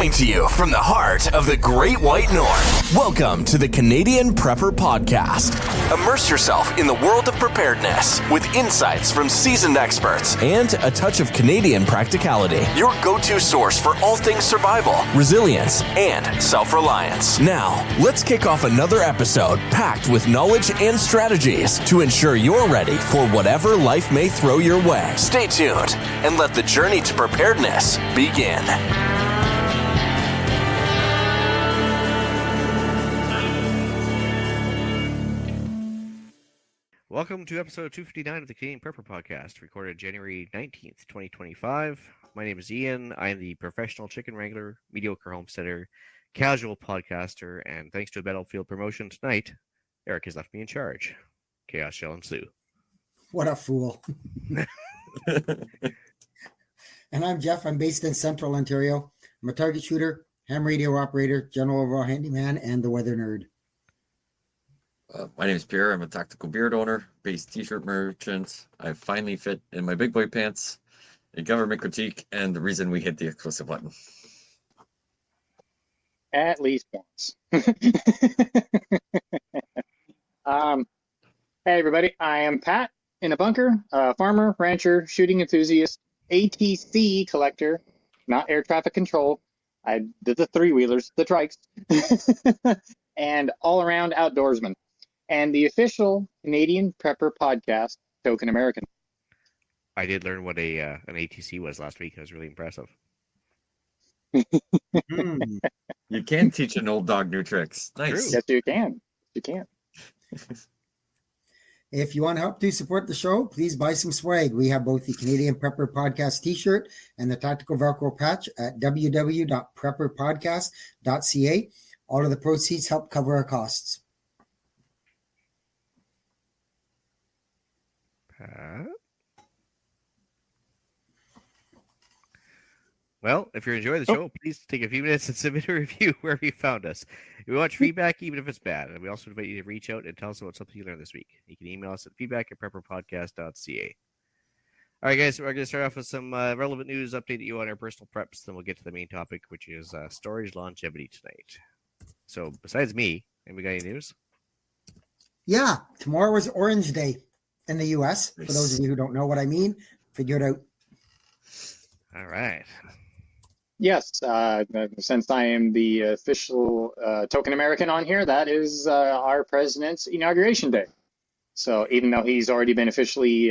Coming to you from the heart of the Great White North. Welcome to the Canadian Prepper Podcast. Immerse yourself in the world of preparedness with insights from seasoned experts and a touch of Canadian practicality. Your go-to source for all things survival, resilience, and self-reliance. Now, let's kick off another episode packed with knowledge and strategies to ensure you're ready for whatever life may throw your way. Stay tuned and let the journey to preparedness begin. Welcome to episode 259 of the Canadian Prepper Podcast, recorded January 19th, 2025. My name is Ian. I am the professional chicken wrangler, mediocre homesteader, casual podcaster, and thanks to a battlefield promotion tonight, Eric has left me in charge. Chaos shall ensue. What a fool. And I'm Jeff. I'm based in Central Ontario. I'm a target shooter, ham radio operator, general overall handyman, and the weather nerd. My name is Pierre. I'm a tactical beard owner, based t-shirt merchant. I finally fit in my big boy pants, a government critique, and the reason we hit the exclusive button. At least once. Hey everybody, I am Pat in a bunker, farmer, rancher, shooting enthusiast, ATC collector, not air traffic control. I did the three-wheelers, the trikes, and all-around outdoorsman. And the official Canadian Prepper Podcast, Token American. I did learn what an ATC was last week. It was really impressive. You can teach an old dog new tricks. Nice. True. Yes, you can. You can. If you want help to support the show, please buy some swag. We have both the Canadian Prepper Podcast t-shirt and the Tactical Velcro patch at www.prepperpodcast.ca. All of the proceeds help cover our costs. Well, if you're enjoying the show, please take a few minutes and submit a review wherever you found us. We want feedback, even if it's bad. And we also invite you to reach out and tell us about something you learned this week. You can email us at feedback@prepperpodcast.ca. All right, guys, we're going to start off with some relevant news, update you on our personal preps. Then we'll get to the main topic, which is storage longevity tonight. So besides me, anybody got any news? Yeah, tomorrow is Orange Day in the U.S. For those of you who don't know what I mean, figure it out. All right. Yes, since I am the official Token American on here, that is our president's inauguration day. So even though he's already been officially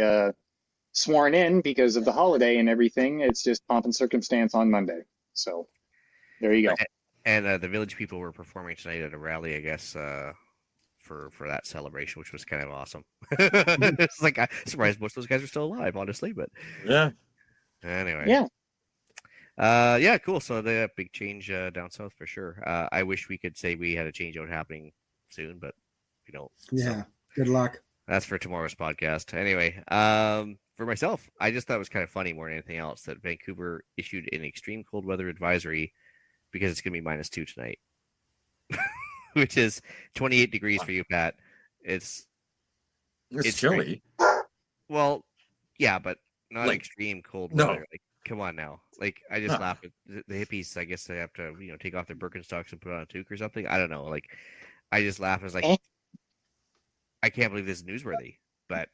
sworn in because of the holiday and everything, it's just pomp and circumstance on Monday. So there you go. And the village people were performing tonight at a rally, I guess, for that celebration, which was kind of awesome. It's like I'm surprised most of those guys are still alive, honestly. But yeah. Anyway. Yeah. Yeah, cool. So the big change down south for sure. I wish we could say we had a change out happening soon, but we don't. Yeah. So Good luck. that's for tomorrow's podcast. Anyway, for myself, I just thought it was kind of funny more than anything else that Vancouver issued an extreme cold weather advisory because it's going to be -2 tonight, which is 28 degrees for you, Pat. It's chilly. Well, yeah, but not Like, extreme cold no. weather. Like, come on now. Like, I just laugh at the hippies. I guess they have to, take off their Birkenstocks and put on a toque or something. I don't know. Like, I just laugh. It's like, I can't believe this is newsworthy. But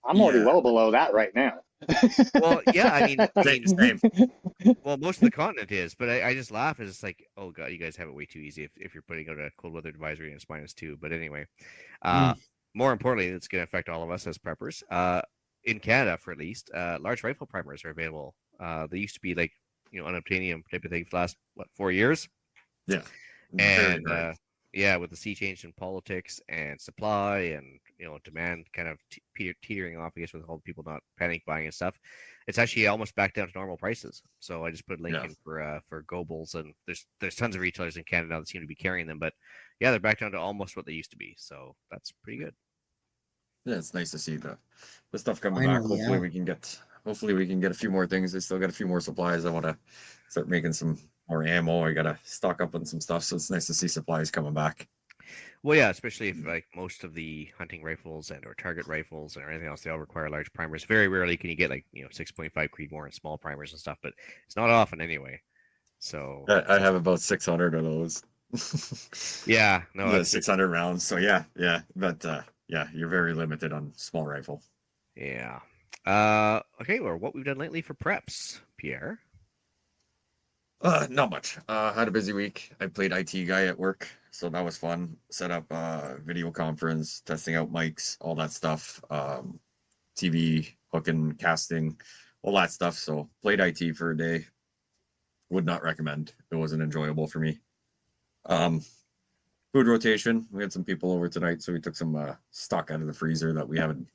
I'm already well below that right now. well, yeah, I mean, Same. well, most of the continent is, but I just laugh. It's just like, oh god, you guys have it way too easy if you're putting out a cold weather advisory and it's -2. But anyway, more importantly, it's going to affect all of us as preppers. In Canada, for at least, large rifle primers are available. They used to be like, unobtainium type of thing for the last 4 years. Yeah. And with the sea change in politics and supply and demand kind of teetering off, I guess, with all the people not panic buying and stuff, it's actually almost back down to normal prices. So I just put a link in for Gobles, and there's tons of retailers in Canada that seem to be carrying them, but yeah, they're back down to almost what they used to be. So that's pretty good. Yeah, it's nice to see the stuff coming back. Hopefully we can get a few more things. I still got a few more supplies. I want to start making some more ammo. I got to stock up on some stuff. So it's nice to see supplies coming back. Well, yeah, especially if like most of the hunting rifles and or target rifles or anything else, they all require large primers. Very rarely can you get 6.5 Creedmoor and small primers and stuff, but it's not often anyway. So I have about 600 of those. yeah, no, The 600 rounds. So yeah, but yeah, you're very limited on small rifle. yeah. Okay, well, what we've done lately for preps, Pierre? Not much. Had a busy week. I played IT guy at work, so that was fun. Set up video conference, testing out mics, all that stuff. TV hooking, casting, all that stuff. So played IT for a day. Would not recommend. It wasn't enjoyable for me. Food rotation. We had some people over tonight, so we took some stock out of the freezer that we haven't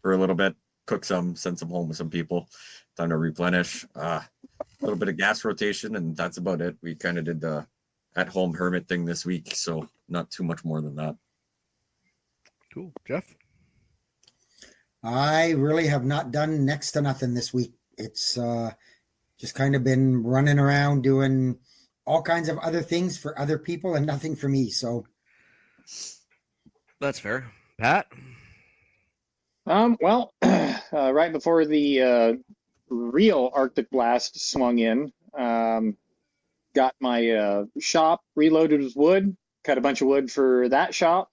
for a little bit. Cooked some, sent some home with some people. Time to replenish. A little bit of gas rotation, and that's about it. We kind of did the at-home hermit thing this week, so not too much more than that. Cool, Jeff. I really have not done next to nothing this week. It's just kind of been running around doing all kinds of other things for other people and nothing for me. So that's fair. Pat? Well, right before the real Arctic blast swung in, got my shop reloaded with wood, cut a bunch of wood for that shop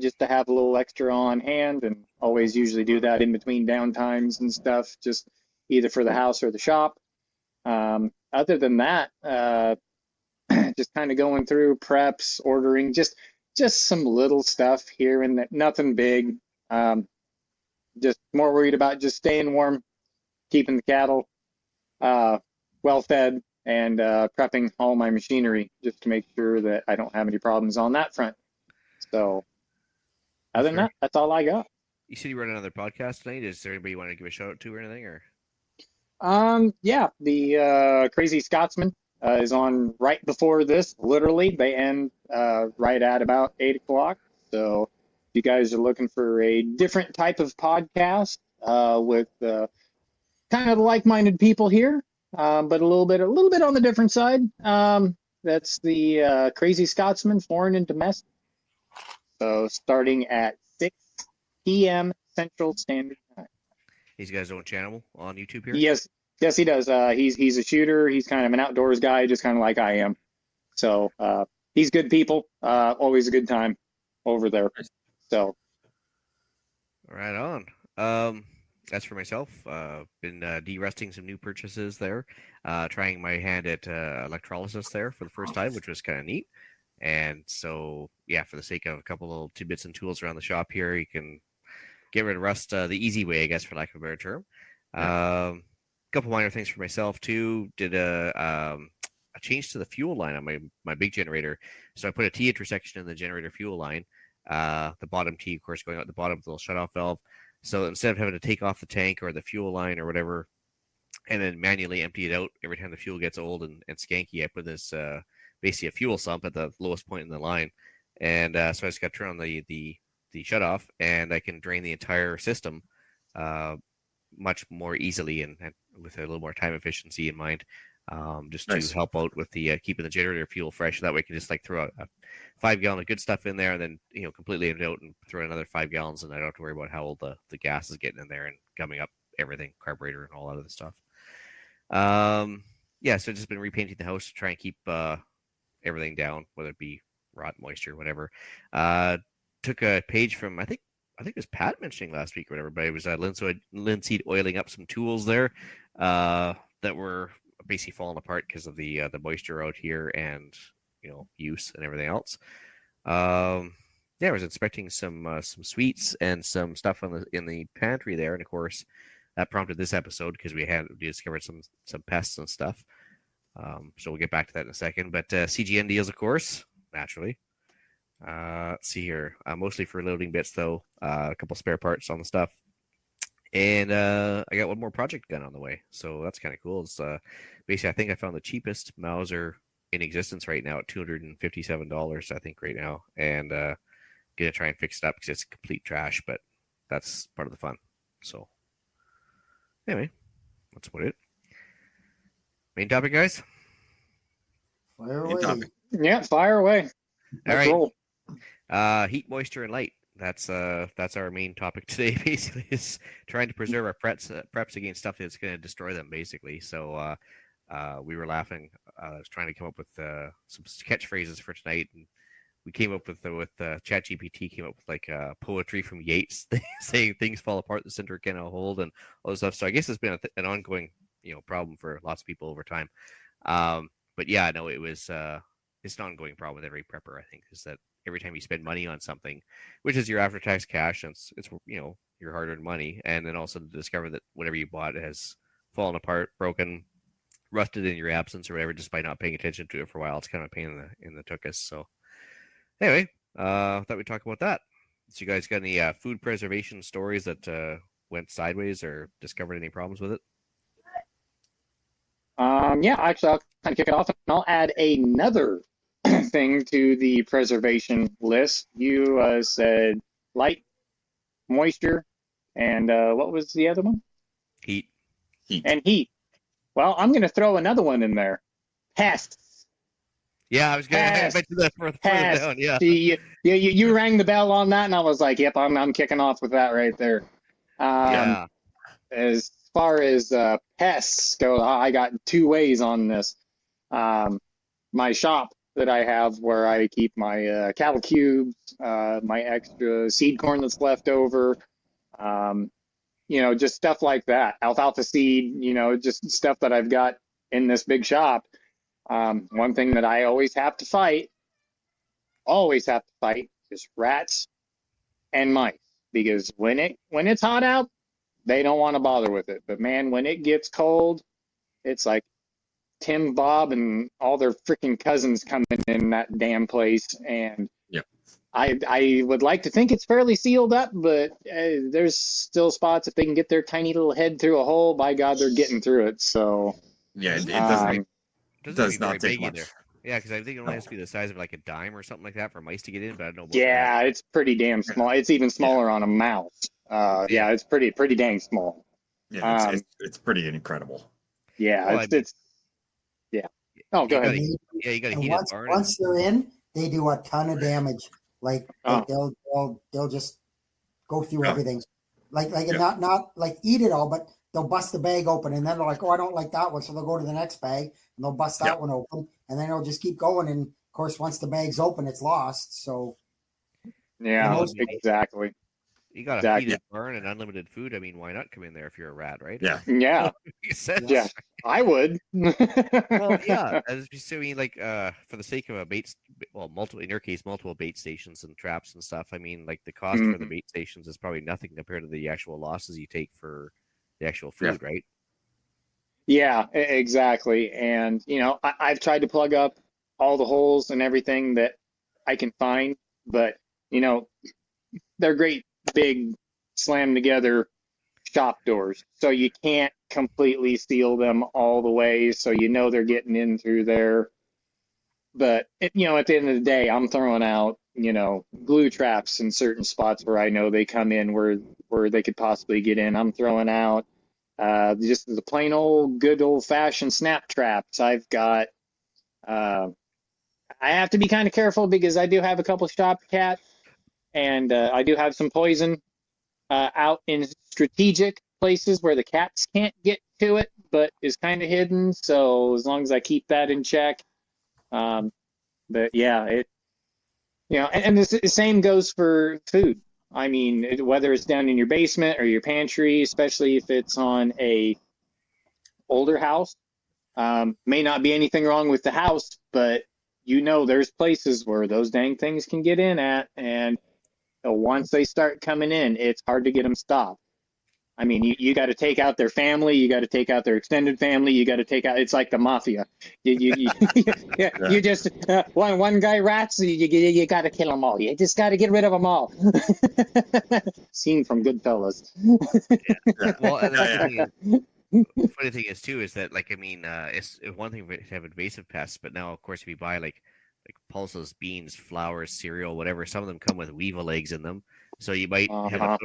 just to have a little extra on hand, and always usually do that in between downtimes and stuff, just either for the house or the shop. Other than that, just kind of going through preps, ordering, just some little stuff here and there, nothing big. Just more worried about just staying warm, keeping the cattle well fed, and prepping all my machinery just to make sure that I don't have any problems on that front. So other than that, that's all I got. You said you run another podcast tonight. Is there anybody you want to give a shout out to or anything? Or yeah, the Crazy Scotsman is on right before this. Literally, they end right at about 8 o'clock. So if you guys are looking for a different type of podcast with kind of like-minded people here, but a little bit on the different side, that's the Crazy Scotsman, Foreign and Domestic. So starting at 6 p.m. Central Standard Time. He's got his own channel on YouTube here? Yes, he does. He's a shooter. He's kind of an outdoors guy, just kind of like I am. So he's good people. Always a good time over there. So right on. As for myself, been de-rusting some new purchases there, trying my hand at electrolysis there for the first time, which was kind of neat. And so, yeah, for the sake of a couple little tidbits and tools around the shop here, you can get rid of rust the easy way, I guess, for lack of a better term. A couple minor things for myself too. Did a change to the fuel line on my big generator. So I put a T intersection in the generator fuel line. The bottom T, of course, going out the bottom of the little shutoff valve. So instead of having to take off the tank or the fuel line or whatever, and then manually empty it out every time the fuel gets old and skanky, I put this basically a fuel sump at the lowest point in the line. And so I just got to turn on the shutoff, and I can drain the entire system much more easily and with a little more time efficiency in mind, just nice. To help out with the keeping the generator fuel fresh. That way I can just like throw a 5 gallon of good stuff in there and then, completely empty out and throw another 5 gallons, and I don't have to worry about how old the gas is getting in there and gumming up everything, carburetor and all that other stuff. So I've just been repainting the house to try and keep everything down, whether it be rot, moisture, whatever. Took a page from, I think it was Pat mentioning last week or whatever, but it was linseed oiling up some tools there that were basically falling apart because of the moisture out here and use and everything else. I was inspecting some sweets and some stuff in the pantry there, and of course that prompted this episode because we discovered some pests and stuff. So we'll get back to that in a second. But CGN deals, of course, naturally. Let's see here. Mostly for loading bits, though. A couple spare parts on the stuff. And I got one more project gun on the way. So that's kind of cool. It's basically, I think I found the cheapest Mauser in existence right now at $257, I think, right now. And going to try and fix it up because it's complete trash, but that's part of the fun. So anyway, that's about it. Main topic, guys? Fire away. Yeah, fire away. All right. Roll. Heat, moisture, and light. That's our main topic today. Basically, is trying to preserve our preps against stuff that's going to destroy them. Basically, so we were laughing I was trying to come up with some catchphrases for tonight, and we came up with ChatGPT came up with like poetry from Yeats saying things fall apart, the center cannot hold, and all this stuff. So I guess it's been an ongoing problem for lots of people over time. But yeah, no, it's an ongoing problem with every prepper. I think is that every time you spend money on something, which is your after-tax cash, and it's your hard-earned money, and then also to discover that whatever you bought has fallen apart, broken, rusted in your absence or whatever, just by not paying attention to it for a while. It's kind of a pain in the tuchus. So anyway, thought we'd talk about that. So you guys got any food preservation stories that went sideways or discovered any problems with it? Yeah, actually, I'll kind of kick it off, and I'll add another thing to the preservation list. You said light, moisture, and what was the other one? Heat. And heat. Well, I'm going to throw another one in there. Pests. Yeah, I was going to mention that further down. Yeah. You rang the bell on that, and I was like, "Yep, I'm kicking off with that right there." Yeah. As far as pests go, I got two ways on this. My shop that I have, where I keep my cattle cubes, my extra seed corn that's left over, just stuff like that. Alfalfa seed, just stuff that I've got in this big shop. One thing that I always have to fight is rats and mice, because when it's hot out, they don't want to bother with it. But man, when it gets cold, it's like Tim, Bob, and all their freaking cousins coming in that damn place. And yep. I would like to think it's fairly sealed up, but there's still spots. If they can get their tiny little head through a hole, by God, they're getting through it. So yeah, it does not take much. Either. Yeah, because I think it only has to be the size of like a dime or something like that for mice to get in, but I don't know about yeah, that. It's pretty damn small. It's even smaller on a mouse. Yeah, it's pretty dang small. Yeah, it's pretty incredible. Yeah, Well, it's yeah. Oh, go ahead. You got to heat once, it barn. Once they're in, they do a ton of damage. Like they'll just go through everything. Like not like eat it all, but they'll bust the bag open, and then they're like, "Oh, I don't like that one," so they'll go to the next bag and they'll bust that one open, and then they'll just keep going. And of course, once the bag's open, it's lost. So yeah, exactly. You got a heated barn and unlimited food. I mean, why not come in there if you're a rat, right? Yeah. Yeah. Yeah. I would. Well, yeah. I mean, like, for the sake of multiple bait stations and traps and stuff. I mean, like the cost for the bait stations is probably nothing compared to the actual losses you take for the actual food, right? Yeah, exactly. And I've tried to plug up all the holes and everything that I can find, but they're great big slam together shop doors, so you can't completely seal them all the way, so they're getting in through there. But at the end of the day, I'm throwing out glue traps in certain spots where I know they come in where they could possibly get in. I'm throwing out just the plain old good old fashioned snap traps. I've got I have to be kind of careful because I do have a couple of shop cats. And I do have some poison out in strategic places where the cats can't get to it, but is kind of hidden. So as long as I keep that in check, but yeah, and the same goes for food. I mean, whether it's down in your basement or your pantry, especially if it's on a older house, may not be anything wrong with the house, but there's places where those dang things can get in at, and once they start coming in, it's hard to get them stopped. I mean, you got to take out their family, you got to take out their extended family, you got to take out. It's like the mafia. You just one guy rats, you got to kill them all. You just got to get rid of them all. Scene from Goodfellas. Yeah. Well, the funny thing is too is that it's one thing to have invasive pests, but now of course if you buy like pulses, beans, flour, cereal, whatever. Some of them come with weevil eggs in them, so you might have a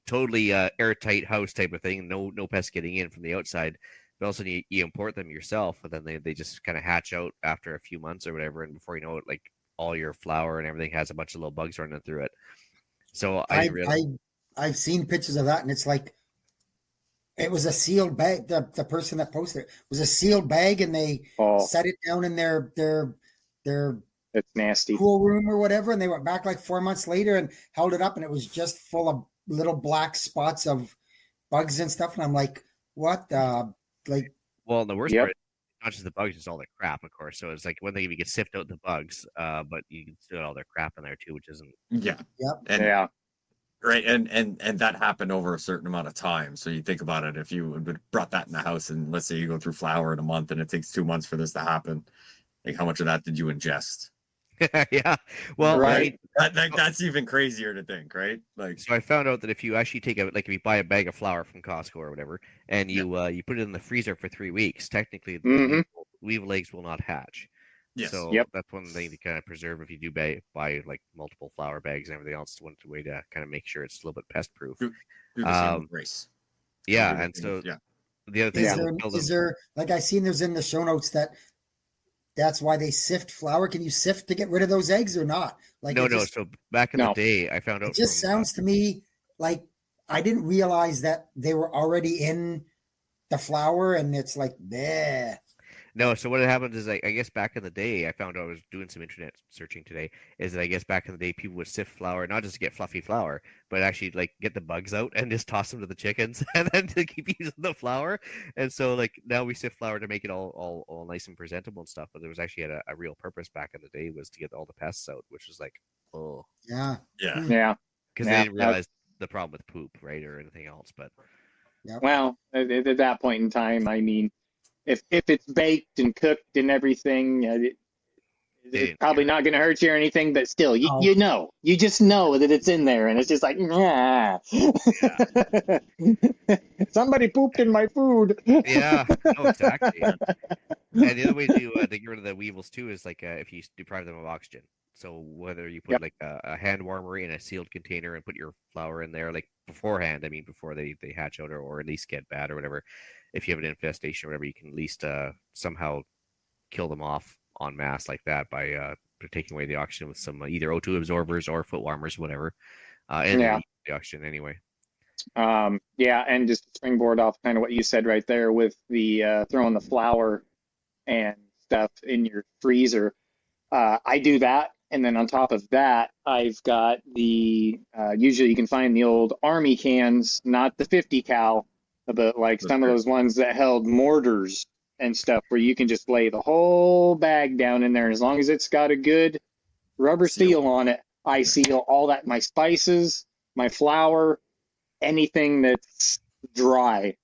totally airtight house type of thing. No pests getting in from the outside. But also you import them yourself, and then they just kind of hatch out after a few months or whatever, and before you know it, like all your flour and everything has a bunch of little bugs running through it. So I've seen pictures of that, and it's like It was a sealed bag. The person that posted it was a sealed bag, and they set it down in their It's nasty. cool room or whatever. And they went back like 4 months later and held it up, and it was just full of little black spots of bugs and stuff. And I'm like, what? Like, well, the worst part, not just the bugs, it's all the crap, of course. So it's like one thing if you can sift out the bugs, but you can still get all their crap in there too, which isn't. Yeah. Yep. And, right, and that happened over a certain amount of time. So you think about it, if you had brought that in the house, and let's say you go through flour in a month, and it takes 2 months for this to happen, like how much of that did you ingest? Yeah. Well, right. That's even crazier to think, right? Like, so I found out that if you actually take if you buy a bag of flour from Costco or whatever, and you you put it in the freezer for 3 weeks, technically the weevil eggs will not hatch. yes. So that's one thing to kind of preserve if you do buy like multiple flour bags and everything else. One way to kind of make sure it's a little bit pest proof. Do the same with rice. Yeah, and so the other thing is there like I seen there's in the show notes that's why they sift flour. Can you sift to get rid of those eggs or not? Like no. So back in the day, I found out. It just sounds to me like I didn't realize that they were already in the flour, and it's like, bleh. No, so what happens is I guess back in the day, I found out I was doing some internet searching today, is that I guess back in the day people would sift flour, not just to get fluffy flour, but actually like get the bugs out and just toss them to the chickens and then to keep using the flour. And so like now we sift flour to make it all nice and presentable and stuff, but there was actually a real purpose back in the day was to get all the pests out, which was like, oh. Yeah. Because they didn't realize the problem with poop, right, or anything else. But well, at that point in time, I mean, if it's baked and cooked and everything, it's probably not going to hurt you or anything. But still, you just know that it's in there, and it's just like, somebody pooped in my food. Yeah, no, exactly. And the other way to get rid of the weevils too is like if you deprive them of oxygen. So whether you put like a hand warmer in a sealed container and put your flour in there, like beforehand, I mean, before they hatch out or at least get bad or whatever, if you have an infestation or whatever, you can at least somehow kill them off en masse like that by taking away the oxygen with some either O2 absorbers or foot warmers, whatever. And the oxygen anyway. And just to springboard off kind of what you said right there with the throwing the flour and stuff in your freezer. I do that. And then on top of that, I've got the, usually you can find the old Army cans, not the 50 cal, but like some of those ones that held mortars and stuff where you can just lay the whole bag down in there. As long as it's got a good rubber seal on it, I seal all that, my spices, my flour, anything that's dry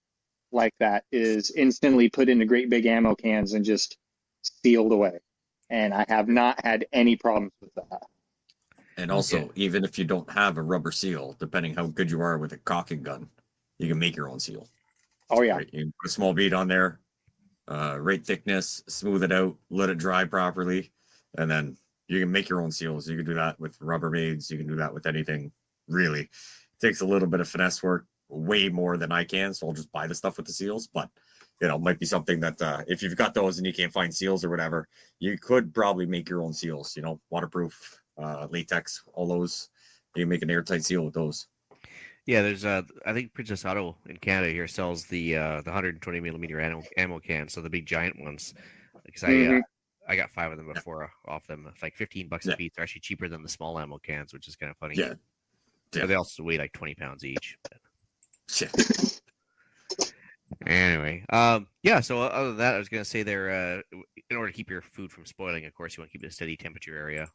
like that is instantly put into great big ammo cans and just sealed away. And I have not had any problems with that. And also, even if you don't have a rubber seal, depending how good you are with a caulking gun, you can make your own seal. Oh, yeah. Right? You can put a small bead on there, right thickness, smooth it out, let it dry properly, and then you can make your own seals. You can do that with Rubbermaids. You can do that with anything, really. It takes a little bit of finesse work, way more than I can, so I'll just buy the stuff with the seals, but it might be something that if you've got those and you can't find seals or whatever, you could probably make your own seals, waterproof, latex, all those. You can make an airtight seal with those. Yeah, there's I think Princess Auto in Canada here sells the 120 millimeter ammo cans, so the big giant ones. Because I got 5 of them before off them. It's like $15 a piece. They're actually cheaper than the small ammo cans, which is kind of funny. Yeah. But they also weigh like 20 pounds each. Yeah. Anyway, so other than that, I was going to say there, in order to keep your food from spoiling, of course, you want to keep it a steady temperature area.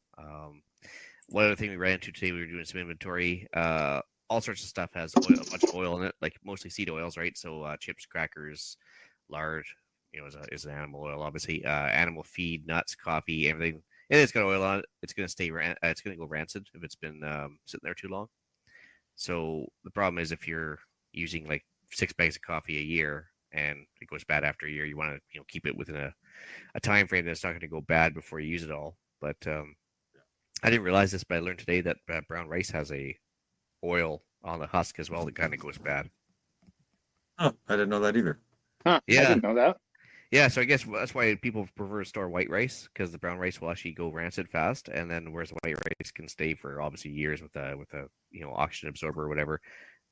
One other thing we ran into today, we were doing some inventory. All sorts of stuff has a bunch of oil in it, like mostly seed oils, right? So chips, crackers, lard, is an animal oil, obviously. Animal feed, nuts, coffee, everything. And it's got oil on it. It's going to stay. It's going to go rancid if it's been sitting there too long. So the problem is if you're using like 6 bags of coffee a year and it goes bad after a year, you want to keep it within a time frame that's not going to go bad before you use it all. But I didn't realize this, but I learned today that brown rice has a oil on the husk as well that kind of goes bad. Oh, I didn't know that either. Huh, yeah, I didn't know that. Yeah, so I guess that's why people prefer to store white rice, because the brown rice will actually go rancid fast, and then whereas white rice can stay for obviously years with a oxygen absorber or whatever.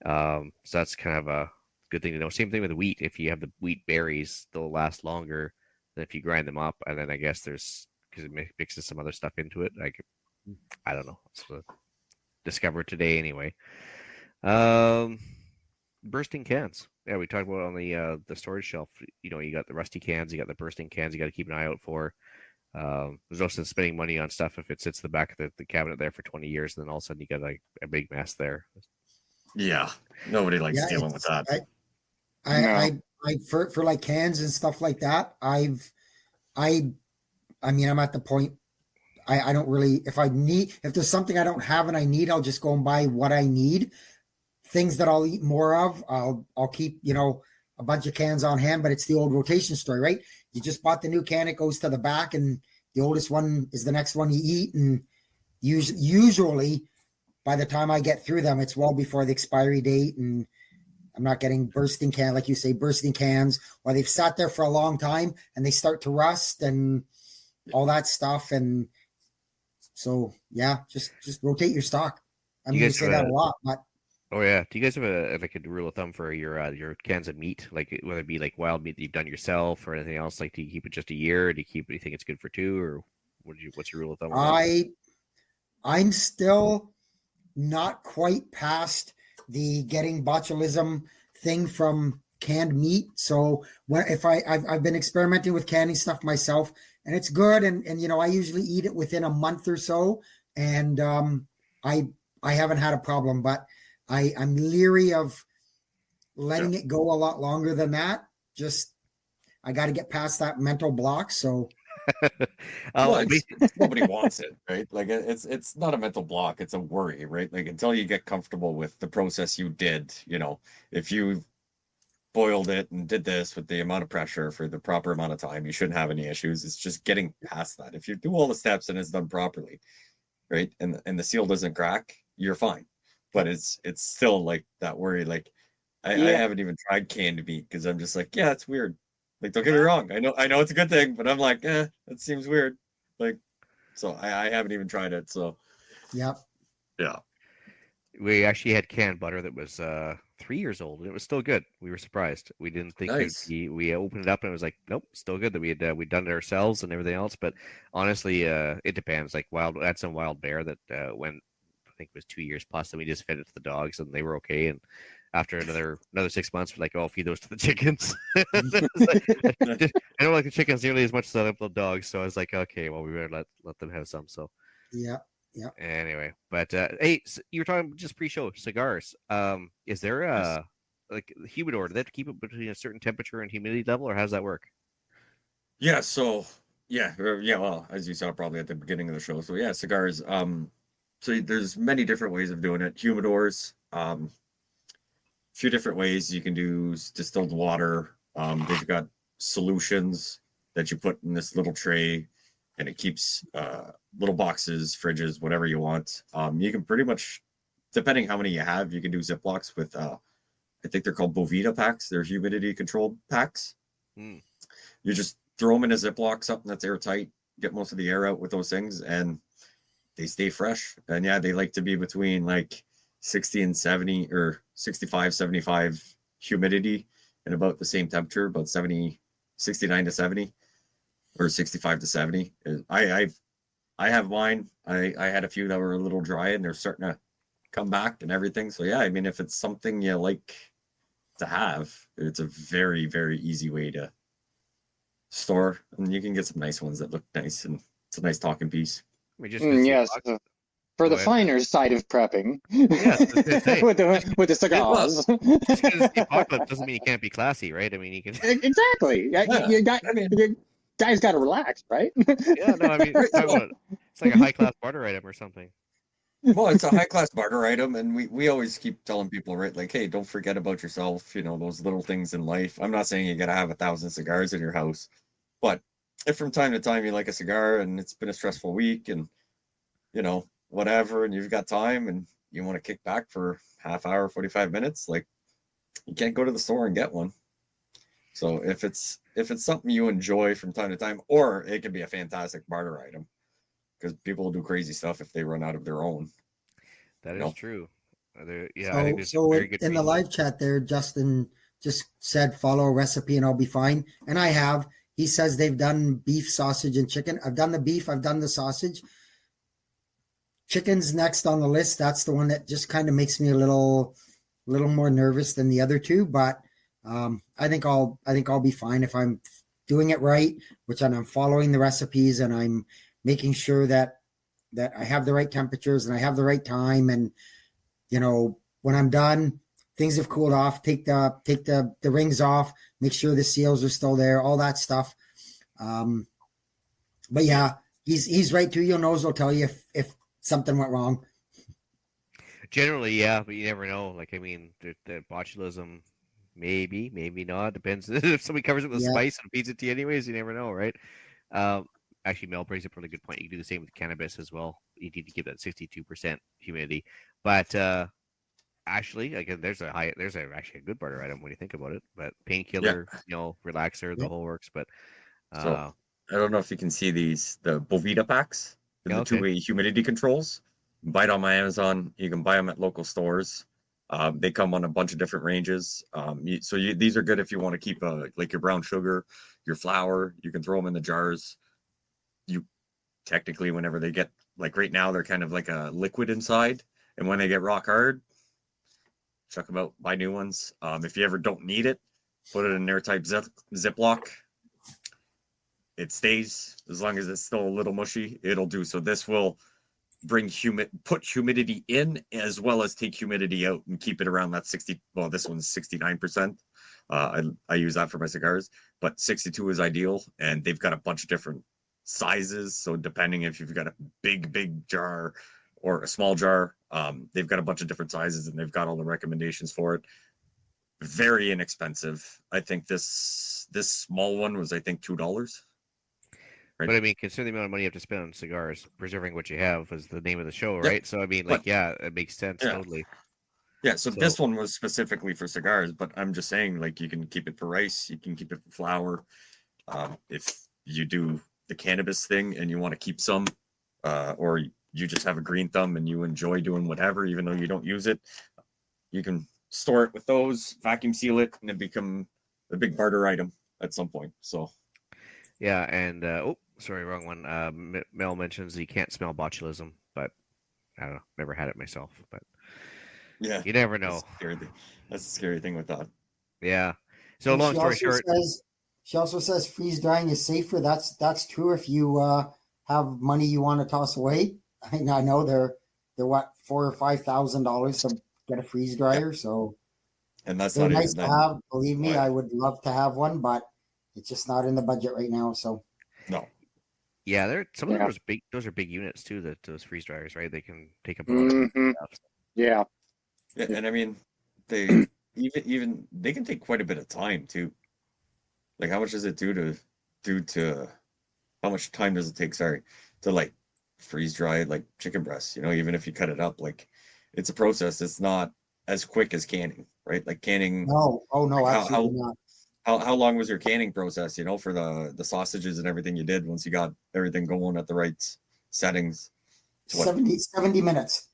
So that's kind of good thing to know. Same thing with wheat. If you have the wheat berries, they'll last longer than if you grind them up. And then I guess there's because it mixes some other stuff into it. Like I don't know. It's discovered today anyway. Bursting cans. Yeah, we talked about on the storage shelf. You know, you got the rusty cans, you got the bursting cans. You got to keep an eye out for. There's no sense spending money on stuff if it sits the back of the cabinet there for 20 years, and then all of a sudden you got like a big mess there. Yeah, nobody likes dealing with that. I for like cans and stuff like that. I mean, I'm at the point. I don't really. If there's something I don't have and I need, I'll just go and buy what I need. Things that I'll eat more of, I'll keep, a bunch of cans on hand, but it's the old rotation story, right? You just bought the new can, it goes to the back, and the oldest one is the next one you eat. And usually by the time I get through them, it's well before the expiry date, and I'm not getting bursting cans, like you say, bursting cans, or they've sat there for a long time and they start to rust and all that stuff. And so, yeah, just rotate your stock. I mean, you say that a lot, but oh yeah. Do you guys have a rule of thumb for your cans of meat, like whether it be like wild meat that you've done yourself or anything else? Like, do you keep it just a year? Or do you think it's good for 2, or what's your rule of thumb? I'm still not quite past the getting botulism thing from canned meat. So I've been experimenting with canning stuff myself, and it's good. And I usually eat it within a month or so, and I haven't had a problem, but I'm leery of letting it go a lot longer than that. Just, I got to get past that mental block. So nobody wants it, right? Like it's not a mental block. It's a worry, right? Like until you get comfortable with the process you did, if you boiled it and did this with the amount of pressure for the proper amount of time, you shouldn't have any issues. It's just getting past that. If you do all the steps and it's done properly, right? And the seal doesn't crack, you're fine. But it's still like that worry. Like I haven't even tried canned meat because I'm just like, yeah, it's weird. Like, don't get me wrong. I know it's a good thing, but I'm like, that seems weird. Like, so I haven't even tried it. So, yeah. We actually had canned butter that was 3 years old, and it was still good. We were surprised. We didn't think we opened it up, and it was like, nope, still good. That we'd done it ourselves and everything else. But honestly, it depends. Like had some wild bear that went, I think it was 2 years plus, and we just fed it to the dogs, and they were okay. And after another 6 months, we're like, oh, I'll feed those to the chickens. I don't like the chickens nearly as much as I love the dogs, so I was like, okay, well, we better let them have some. So yeah. Anyway, but hey, so you were talking just pre-show cigars. Is there like the humidor? Do they have to keep it between a certain temperature and humidity level, or how does that work? Yeah. So yeah. Well, as you saw probably at the beginning of the show. So yeah, cigars. So there's many different ways of doing it. Humidors. Few different ways you can do distilled water. They've got solutions that you put in this little tray, and it keeps little boxes, fridges, whatever you want. You can pretty much, depending how many you have, you can do Ziplocs with, I think they're called Bovita packs. They're humidity controlled packs. You just throw them in a Ziploc, something that's airtight, get most of the air out with those things, and they stay fresh. And yeah, they like to be between like 60 and 70 or 65, 75 humidity and about the same temperature, about 69 to 70 or 65 to 70. I have mine. I had a few that were a little dry and they're starting to come back and everything. So yeah, I mean, if it's something you like to have, it's a very, very easy way to store, and you can get some nice ones that look nice, and it's a nice talking piece. Yes. For the finer side of prepping, yes, with the cigars. Just because it's apocalypse doesn't mean you can't be classy, right? I mean, you can exactly. Guys got to relax, right? Yeah, no, I mean, it's like a high class barter item or something. Well, it's a high class barter item, and we always keep telling people, right? Like, hey, don't forget about yourself. Those little things in life. I'm not saying you got to have 1,000 cigars in your house, but if from time to time you like a cigar and it's been a stressful week, and whatever, and you've got time and you want to kick back for half hour, 45 minutes, like, you can't go to the store and get one. So if it's something you enjoy from time to time, or it can be a fantastic barter item, because people will do crazy stuff if they run out of their own. That is true. I think so in the live chat there, Justin just said follow a recipe and I'll be fine. And I have. He says they've done beef, sausage, and chicken. I've done the beef. I've done the sausage. Chicken's next on the list. That's the one that just kind of makes me a little more nervous than the other two. But I think I'll be fine if I'm doing it right, which I'm following the recipes and I'm making sure that I have the right temperatures and I have the right time. And when I'm done, things have cooled off. Take the rings off. Make sure the seals are still there. All that stuff. But yeah, he's right too. Your nose will tell you if something went wrong. Generally, yeah, but you never know. Like, I mean, the botulism, maybe not. Depends if somebody covers it with spice and feeds it to you anyways. You never know, right? Actually, Mel brings up a really good point. You can do the same with cannabis as well. You need to give that 62% humidity. But actually, again, there's actually a good barter item when you think about it. But painkiller, relaxer, the whole works. But so I don't know if you can see the Bovita packs, the two-way humidity controls. You can buy it on my Amazon. You can buy them at local stores. They come on a bunch of different ranges. These are good if you want to keep like your brown sugar, your flour. You can throw them in the jars. You technically, whenever they get like right now, they're kind of like a liquid inside, and when they get rock hard, chuck them out, buy new ones. If you ever don't need it, put it in an airtight Ziploc. It stays as long as it's still a little mushy. It'll do. So this will put humidity in as well as take humidity out and keep it around that 60. Well, this one's 69%. I use that for my cigars, but 62 is ideal, and they've got a bunch of different sizes. So depending if you've got a big jar or a small jar, they've got a bunch of different sizes, and they've got all the recommendations for it. Very inexpensive. I think this small one was $2. Right. But I mean, considering the amount of money you have to spend on cigars, preserving what you have is the name of the show, right? So I mean, it makes sense totally. Yeah. So this one was specifically for cigars, but I'm just saying, like, you can keep it for rice, you can keep it for flour. If you do the cannabis thing and you want to keep some, or you just have a green thumb and you enjoy doing whatever, even though you don't use it, you can store it with those, vacuum seal it, and it become a big barter item at some point. So. Yeah, and sorry, wrong one. Mel mentions you can't smell botulism, but I don't know. Never had it myself, but yeah, you never know. That's the scary thing with that. Yeah. So long story short, she also says freeze drying is safer. That's true if you have money you want to toss away. I know they're what $4,000 or $5,000 to get a freeze dryer. So and that's they're not nice to have. Believe me, I would love to have one, but it's just not in the budget right now. So no. Yeah, some of those big. Those are big units too. Those freeze dryers, right? They can take up a lot of stuff. Yeah, and I mean, they even they can take quite a bit of time too. Like, how much does it do to how much time does it take? Sorry, to like freeze dry like chicken breasts. Even if you cut it up, like it's a process. It's not as quick as canning, right? Like canning. No, absolutely not. How long was your canning process, for the sausages and everything you did once you got everything going at the right settings? 70 minutes.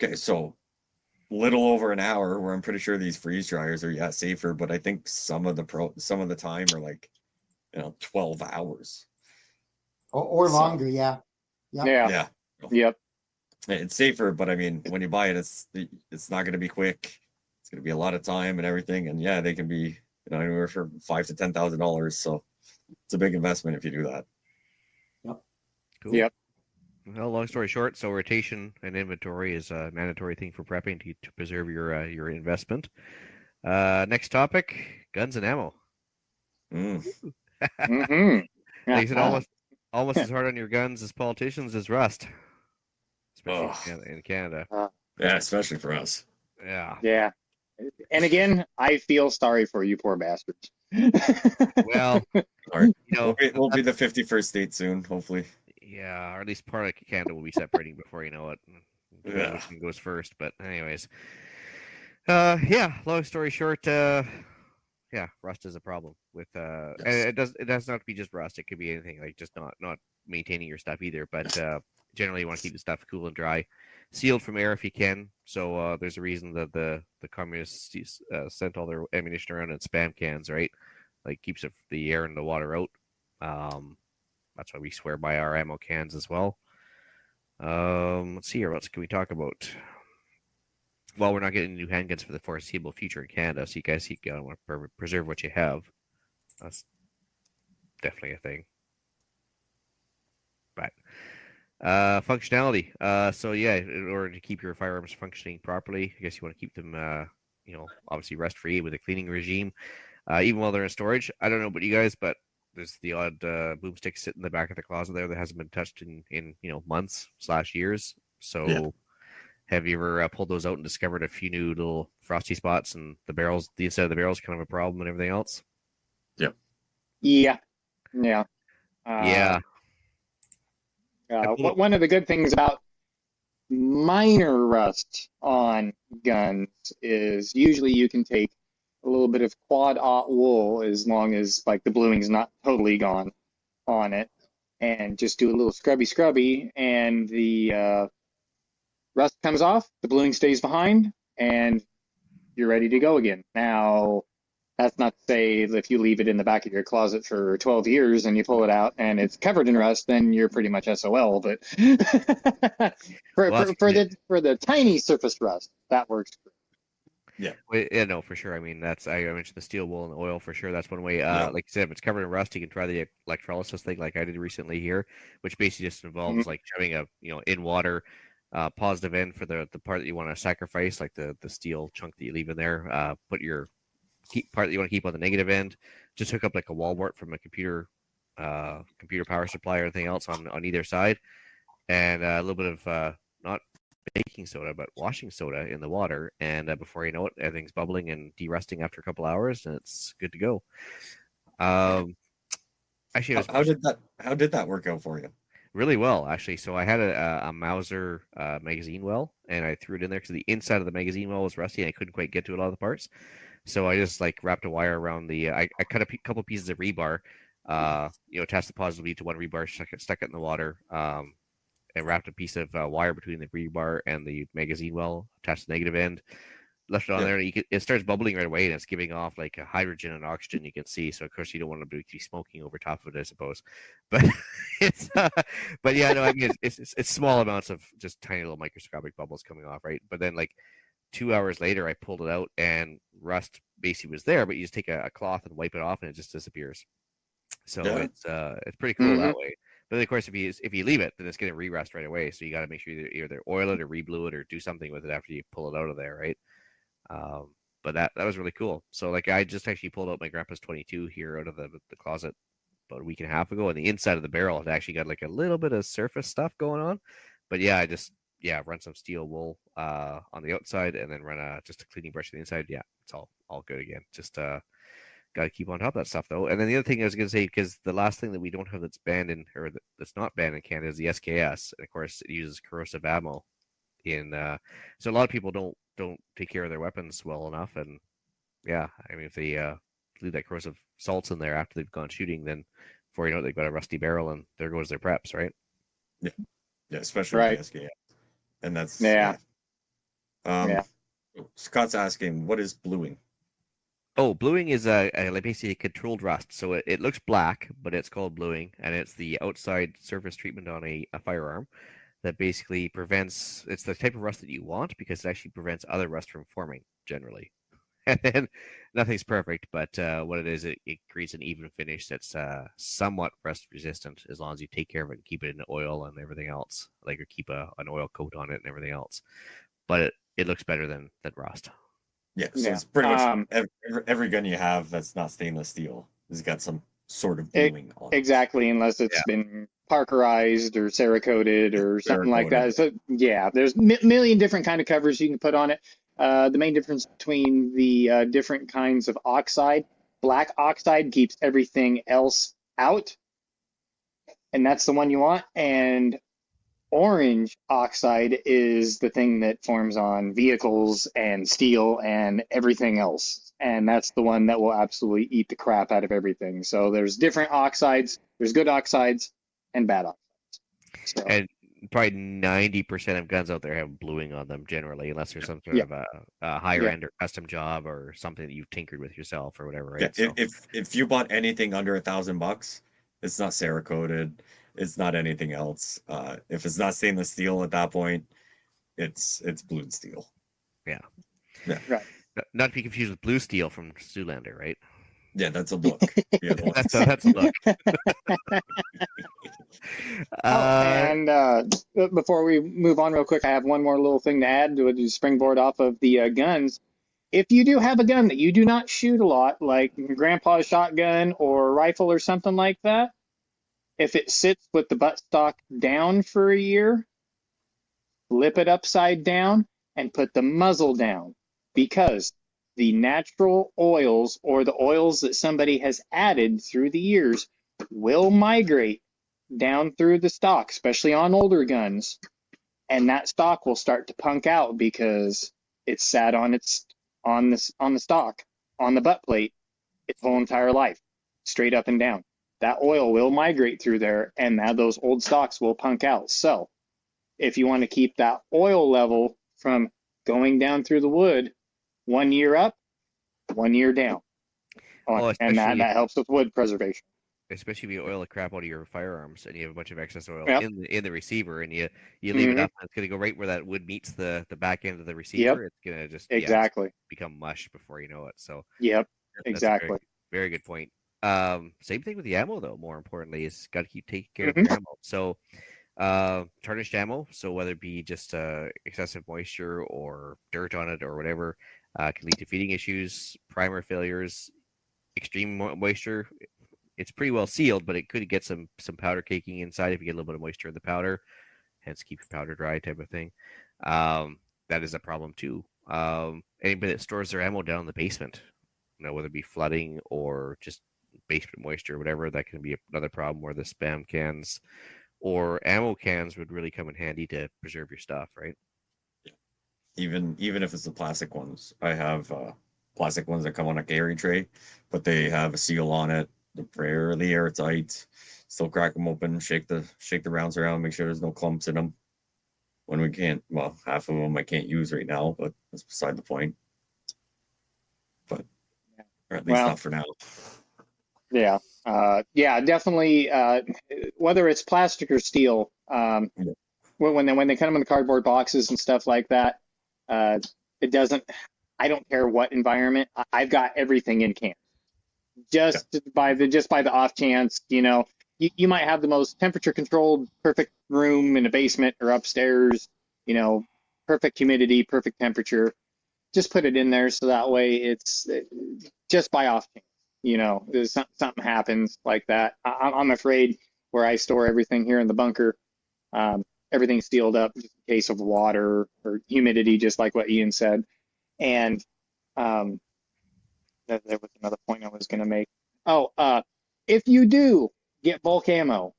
Okay, so little over an hour, where I'm pretty sure these freeze dryers are safer, but I think some of the time are like 12 hours. Or longer, yeah. Yeah. Yep. It's safer, but I mean, when you buy it, it's not going to be quick. It's going to be a lot of time and everything, and they can be anywhere from $5,000 to $10,000. So it's a big investment if you do that. Yep. Cool. Yep. Well, long story short, so rotation and inventory is a mandatory thing for prepping to preserve your investment. Next topic: guns and ammo. Mm-hmm. They said almost as hard on your guns as politicians as rust, especially in Canada. Yeah, especially for us. Yeah. Yeah. And again, I feel sorry for you poor bastards. Well, we'll be the 51st state soon, hopefully. Yeah, or at least part of Canada will be separating before you know it. Yeah. Which one goes first, but anyways. Long story short, rust is a problem with and it does not have to be just rust. It could be anything, like just not maintaining your stuff either. But generally you want to keep the stuff cool and dry, sealed from air if you can. So there's a reason that the communists sent all their ammunition around in spam cans, right? Like keeps the air and the water out. That's why we swear by our ammo cans as well. Let's see here. What else can we talk about? Well, we're not getting new handguns for the foreseeable future in Canada, so you guys want to preserve what you have. That's definitely a thing. But functionality. So yeah, in order to keep your firearms functioning properly, I guess you want to keep them, obviously rust-free with a cleaning regime, even while they're in storage. I don't know about you guys, but there's the odd boomstick sitting in the back of the closet there that hasn't been touched in months/years. So. Yeah. Have you ever pulled those out and discovered a few new little frosty spots and the inside of the barrel's kind of a problem and everything else? Yep. Yeah. One of the good things about minor rust on guns is usually you can take a little bit of quad-aught wool, as long as like the bluing's not totally gone on it, and just do a little scrubby, and the rust comes off, the bluing stays behind, and you're ready to go again. Now, that's not to say that if you leave it in the back of your closet for 12 years and you pull it out and it's covered in rust, then you're pretty much SOL. But for the tiny surface rust, that works. Yeah, no, for sure. I mean, I mentioned the steel wool and the oil for sure. That's one way. Like you said, if it's covered in rust, you can try the electrolysis thing, like I did recently here, which basically just involves like shoving in water. Positive end for the part that you want to sacrifice, like the steel chunk that you leave in there. Put your part that you want to keep on the negative end. Just hook up like a wall wart from a computer power supply or anything else on either side, and a little bit of not baking soda but washing soda in the water, and before you know it, everything's bubbling and derusting after a couple hours, and it's good to go. Actually, how did that work out for you? Really well, actually. So I had a Mauser magazine well, and I threw it in there because the inside of the magazine well was rusty, and I couldn't quite get to a lot of the parts. So I just wrapped a wire around the. I cut a couple pieces of rebar, attached the positive lead to one rebar, stuck it in the water, and wrapped a piece of wire between the rebar and the magazine well, attached the negative end. Left it on there, and it starts bubbling right away, and it's giving off like a hydrogen and oxygen you can see. So of course you don't want to be smoking over top of it, I suppose. But it's, but yeah, no, I mean it's small amounts of just tiny little microscopic bubbles coming off, right? But then 2 hours later, I pulled it out, and rust basically was there, but you just take a cloth and wipe it off, and it just disappears. So it's pretty cool that way. But of course, if you leave it, then it's going to re-rust right away. So you got to make sure you either oil it or re-blue it or do something with it after you pull it out of there, right? But that was really cool. So I just actually pulled out my grandpa's 22 here out of the closet about a week and a half ago, and the inside of the barrel has actually got a little bit of surface stuff going on. But yeah, I just run some steel wool on the outside, and then run just a cleaning brush on the inside. Yeah, it's all good again. Just got to keep on top of that stuff though. And then the other thing I was going to say, because the last thing that we don't have that's banned that's not banned in Canada is the SKS, and of course it uses corrosive ammo. So a lot of people don't take care of their weapons well enough, and I mean if they leave that corrosive salts in there after they've gone shooting, then before you know it, they've got a rusty barrel, and there goes their preps, right? Yeah, especially with the SKS, and that's Scott's asking, what is bluing? Oh, bluing is basically a controlled rust. So it looks black, but it's called bluing, and it's the outside surface treatment on a firearm that basically prevents. It's the type of rust that you want because it actually prevents other rust from forming generally. And then nothing's perfect, but what it is, it creates an even finish that's somewhat rust resistant as long as you take care of it and keep it in oil and everything else, or keep an oil coat on it and everything else. But it looks better than rust. Yeah, so it's pretty much every gun you have that's not stainless steel has got some sort of bluing on it. Exactly, unless it's been Parkerized or Cerakoted or something like that. So there's a million different kind of covers you can put on it. The main difference between the different kinds of oxide, black oxide keeps everything else out, and that's the one you want, and orange oxide is the thing that forms on vehicles and steel and everything else. And that's the one that will absolutely eat the crap out of everything. So there's different oxides. There's good oxides and bad oxides. So. And probably 90% of guns out there have bluing on them generally, unless there's some sort of a higher end or custom job or something that you've tinkered with yourself or whatever, right? Yeah, if you bought anything under $1,000, it's not Cerakoted, it's not anything else. If it's not stainless steel at that point, it's blued steel. Yeah. Right. Not to be confused with blue steel from Zoolander, right? Yeah, that's a look. That's a look. And before we move on real quick, I have one more little thing to add to springboard off of the guns. If you do have a gun that you do not shoot a lot, like grandpa's shotgun or rifle or something like that, if it sits with the buttstock down for a year, flip it upside down and put the muzzle down, because the natural oils or the oils that somebody has added through the years will migrate down through the stock, especially on older guns, and that stock will start to punk out because it's sat on the stock, on the butt plate, its whole entire life, straight up and down. That oil will migrate through there, and now those old stocks will punk out. So if you want to keep that oil level from going down through the wood, 1 year up, 1 year down. And that helps with wood preservation. Especially if you oil the crap out of your firearms and you have a bunch of excess oil Yep. in the receiver, and you leave it up, and it's going to go right where that wood meets the back end of the receiver. Yep. It's going to just become mush before you know it. So yep, that's exactly. Very, very good point. Same thing with the ammo, though. More importantly, is got to keep taking care of your ammo. So tarnished ammo, so whether it be just excessive moisture or dirt on it or whatever, can lead to feeding issues, primer failures, extreme moisture. It's pretty well sealed, but it could get some powder caking inside if you get a little bit of moisture in the powder, hence keep your powder dry type of thing. That is a problem too. Anybody that stores their ammo down in the basement, whether it be flooding or just basement moisture or whatever, that can be another problem, where the spam cans or ammo cans would really come in handy to preserve your stuff, right? Even if it's the plastic ones. I have plastic ones that come on a carry tray, but they have a seal on it. They're fairly airtight. Still crack them open, shake the rounds around, make sure there's no clumps in them. When we can't, well, half of them I can't use right now, but that's beside the point. But or at least not for now. Yeah. Definitely. Whether it's plastic or steel, when they come in the cardboard boxes and stuff like that, it doesn't. I don't care what environment. I've got everything in cans. Just by the off chance, you might have the most temperature controlled, perfect room in a basement or upstairs. Perfect humidity, perfect temperature. Just put it in there so that way it's just by off chance. There's something happens like that. I'm afraid where I store everything here in the bunker, everything's sealed up just in case of water or humidity, just like what Ian said. And there was another point I was going to make. If you do get bulk ammo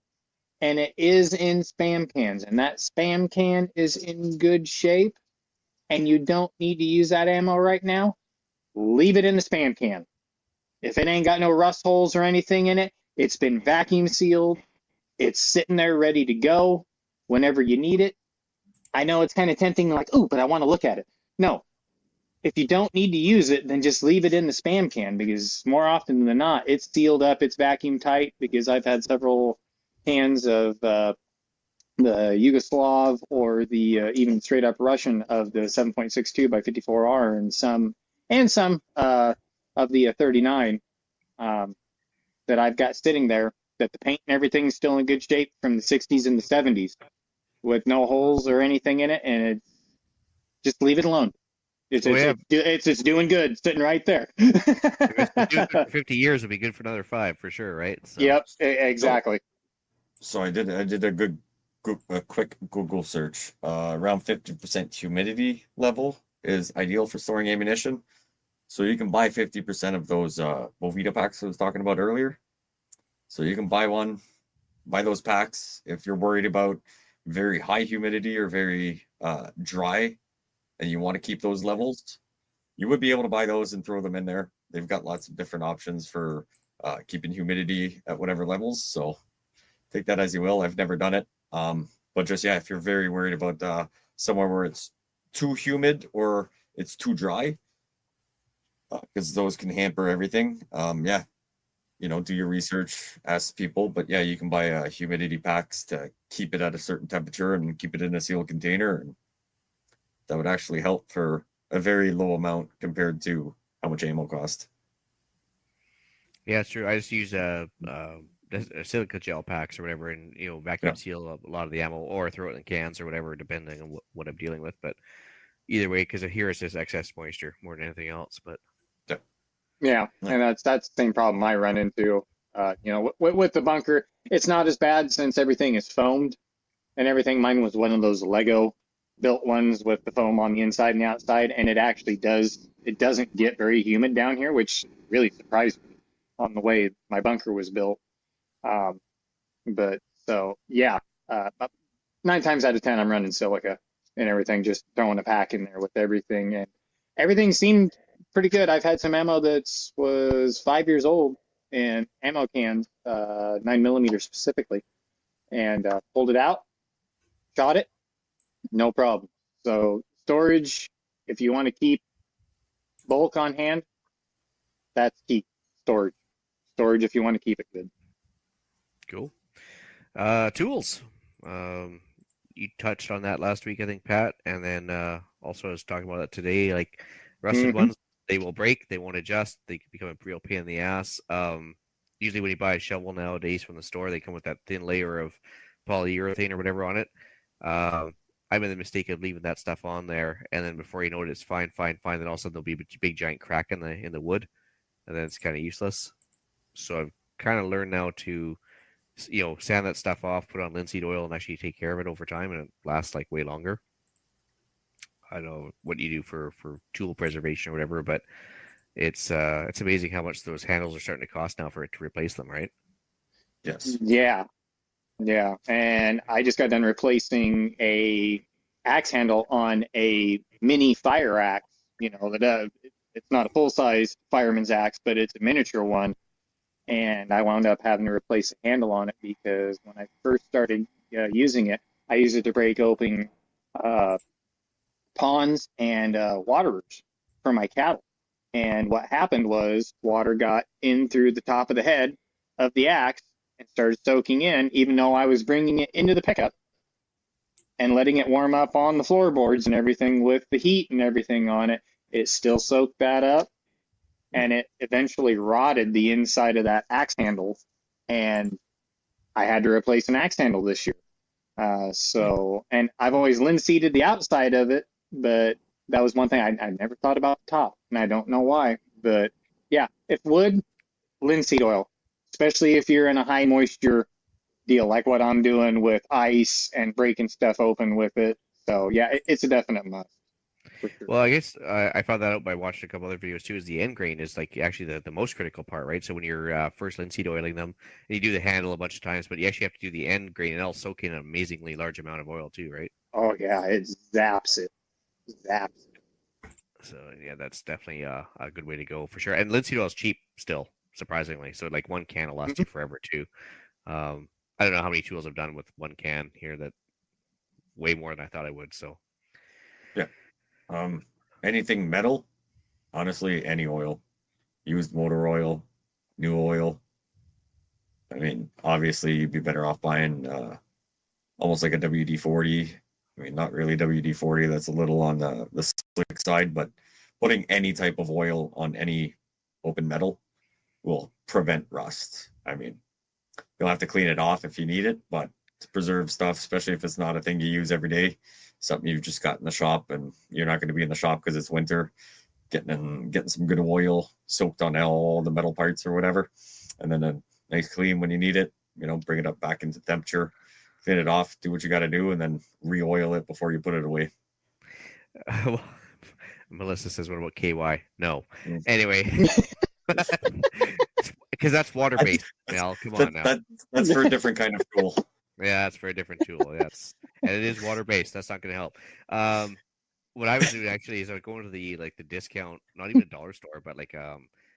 and it is in spam cans and that spam can is in good shape and you don't need to use that ammo right now, leave it in the spam can. If it ain't got no rust holes or anything in it, it's been vacuum sealed, it's sitting there ready to go whenever you need it. I know it's kind of tempting, like, but I want to look at it. No. If you don't need to use it, then just leave it in the spam can, because more often than not, it's sealed up, it's vacuum tight, because I've had several cans of the Yugoslav or the even straight up Russian of the 7.62 by 54R and some of the 39 that I've got sitting there, that the paint and everything's still in good shape from the 60s and the 70s with no holes or anything in it, and just leave it alone. It's doing good, sitting right there. 50 years would be good for another 5 for sure, right? So. Yep, exactly. So I did a quick Google search. Around 50% humidity level is ideal for storing ammunition. So you can buy 50% of those Bovita packs I was talking about earlier. So you can buy those packs if you're worried about very high humidity or very dry, and you want to keep those levels. You would be able to buy those and throw them in there. They've got lots of different options for keeping humidity at whatever levels. So take that as you will. I've never done it. But just if you're very worried about somewhere where it's too humid or it's too dry, because those can hamper everything. Do your research, ask people. But you can buy humidity packs to keep it at a certain temperature and keep it in a sealed container, and that would actually help for a very low amount compared to how much ammo costs. Yeah, it's true. I just use silica gel packs or whatever, and vacuum seal a lot of the ammo, or throw it in cans or whatever, depending on what I'm dealing with. But either way, because here it's just excess moisture more than anything else. But yeah, and that's the same problem I run into. With the bunker, it's not as bad since everything is foamed and everything. Mine was one of those Lego built ones with the foam on the inside and the outside, and it actually doesn't get very humid down here, which really surprised me on the way my bunker was built. But so 9 times out of 10 I'm running silica and everything, just throwing a pack in there with everything, and everything seemed pretty good. I've had some ammo that was 5 years old and ammo cans, 9mm specifically, and pulled it out, shot it, no problem. So storage, if you want to keep bulk on hand, that's key. Storage if you want to keep it good. Cool. Tools. You touched on that last week, I think, Pat, and then also I was talking about that today. Like rusted ones, they will break, they won't adjust, they can become a real pain in the ass. Usually when you buy a shovel nowadays from the store, they come with that thin layer of polyurethane or whatever on it. I made the mistake of leaving that stuff on there, and then before you know it, it's fine. Then all of a sudden there'll be a big giant crack in the wood, and then it's kind of useless. So I've kind of learned now to, sand that stuff off, put on linseed oil, and actually take care of it over time, and it lasts like way longer. I don't know what you do for tool preservation or whatever, but it's amazing how much those handles are starting to cost now for it to replace them, right? Yes. Yeah, and I just got done replacing a axe handle on a mini fire axe. That it's not a full size fireman's axe, but it's a miniature one. And I wound up having to replace the handle on it because when I first started using it, I used it to break open ponds and waterers for my cattle. And what happened was water got in through the top of the head of the axe and started soaking in, even though I was bringing it into the pickup and letting it warm up on the floorboards and everything with the heat and everything on it. It still soaked that up, and it eventually rotted the inside of that axe handle, and I had to replace an axe handle this year. And I've always linseeded the outside of it, but that was one thing I never thought about the top, and I don't know why. But yeah, if wood, linseed oil, especially if you're in a high moisture deal like what I'm doing with ice and breaking stuff open with it. So yeah, it's a definite must. Sure. Well, I guess I found that out by watching a couple other videos too. Is the end grain is like actually the most critical part, right? So when you're first linseed oiling them, and you do the handle a bunch of times, but you actually have to do the end grain, and it'll soak in an amazingly large amount of oil too, right? Oh yeah, it zaps it. So yeah, that's definitely a good way to go for sure. And linseed oil is cheap still, surprisingly. So like one can will last you forever too. I don't know how many tools I've done with one can here. That way more than I thought I would. So yeah. Anything metal, honestly, any oil, used motor oil, new oil. I mean, obviously you'd be better off buying almost like a WD-40. I mean, not really WD-40. That's a little on the slick side, but putting any type of oil on any open metal will prevent rust. I mean, you'll have to clean it off if you need it, but to preserve stuff, especially if it's not a thing you use every day, something you've just got in the shop and you're not going to be in the shop because it's winter, getting some good oil soaked on all the metal parts or whatever, and then a nice clean when you need it, bring it up back into temperature, clean it off, do what you got to do, and then re-oil it before you put it away. Well, Melissa says, what about KY? No. Anyway, because that's water-based. Mel, come on now. That's for a different kind of tool. Yeah, that's for a different tool. Yes, and it is water-based. That's not going to help. What I was doing actually is I was going to the discount, not even a dollar store, but like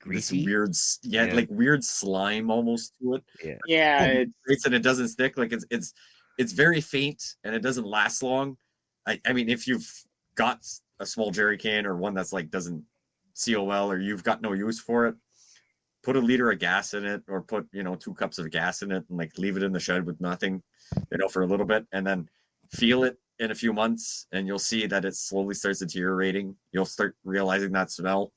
greasy. weird, like weird slime almost to it. Yeah, And it doesn't stick. Like it's very faint and it doesn't last long. I mean, if you've got a small jerry can or one that's like doesn't seal well, or you've got no use for it, put a liter of gas in it, or put 2 cups of gas in it, and like leave it in the shed with nothing, for a little bit, and then feel it in a few months, and you'll see that it slowly starts deteriorating. You'll start realizing that smell.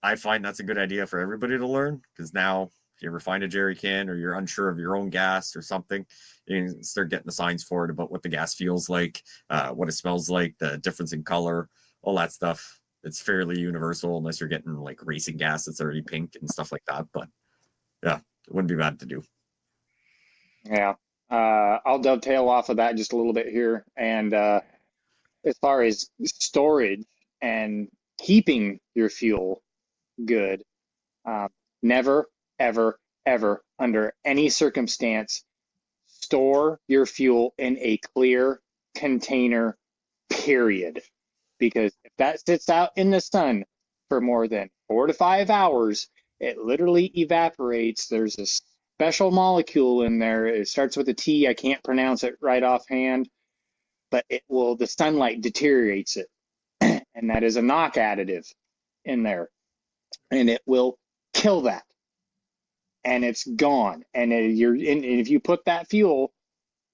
I find that's a good idea for everybody to learn, because now if you ever find a jerry can or you're unsure of your own gas or something, you can start getting the signs for it about what the gas feels like, what it smells like, the difference in color, all that stuff. It's fairly universal unless you're getting like racing gas that's already pink and stuff like that. But yeah, it wouldn't be bad to do. Yeah. I'll dovetail off of that just a little bit here. And as far as storage and keeping your fuel good, never, ever, ever, under any circumstance, store your fuel in a clear container, period. Because if that sits out in the sun for more than 4 to 5 hours, it literally evaporates. There's a special molecule in there. It starts with a T. I can't pronounce it right offhand, but the sunlight deteriorates it. And that is a knock additive in there. And it will kill that. And it's gone. And if you put that fuel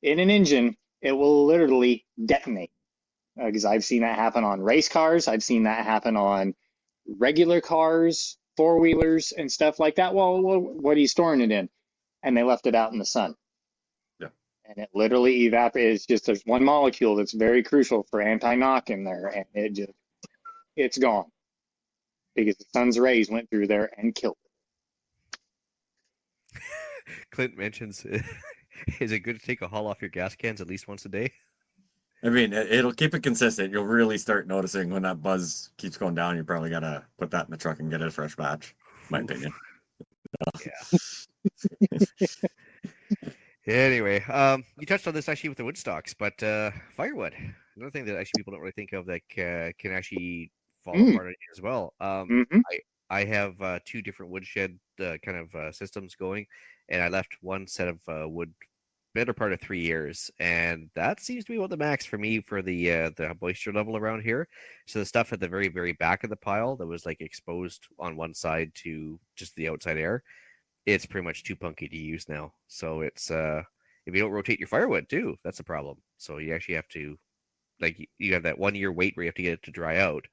in an engine, it will literally detonate. Because I've seen that happen on race cars. I've seen that happen on regular cars, four-wheelers, and stuff like that. Well, what are you storing it in? And they left it out in the sun. Yeah. And it literally evaporates. There's one molecule that's very crucial for anti-knock in there, and it's gone. Because the sun's rays went through there and killed it. Clint mentions, is it good to take a haul off your gas cans at least once a day? I mean, it'll keep it consistent. You'll really start noticing when that buzz keeps going down. You probably got to put that in the truck and get a fresh batch, in my opinion. Yeah. Anyway, you touched on this actually with the wood stocks, but firewood, another thing that actually people don't really think of that can actually fall apart on you as well. I have 2 different woodshed kind of systems going, and I left one set of wood better part of 3 years, and that seems to be what the max for me for the moisture level around here. So the stuff at the very, very back of the pile that was like exposed on one side to just the outside air, it's pretty much too punky to use now. So it's if you don't rotate your firewood too, that's a problem. So you actually have to, like, you have that 1 year wait where you have to get it to dry out,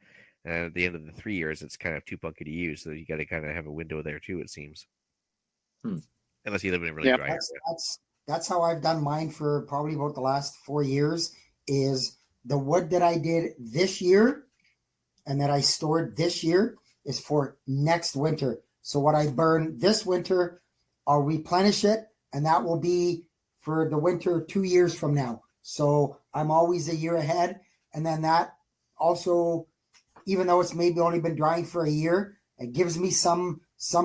and at the end of the 3 years it's kind of too punky to use. So you got to kind of have a window there too, it seems. Unless you live in a really dry area. That's how I've done mine for probably about the last 4 years. Is the wood that I did this year and that I stored this year is for next winter. So what I burn this winter, I'll replenish it, and that will be for the winter 2 years from now. So I'm always a year ahead. And then that also, even though it's maybe only been drying for a year, it gives me some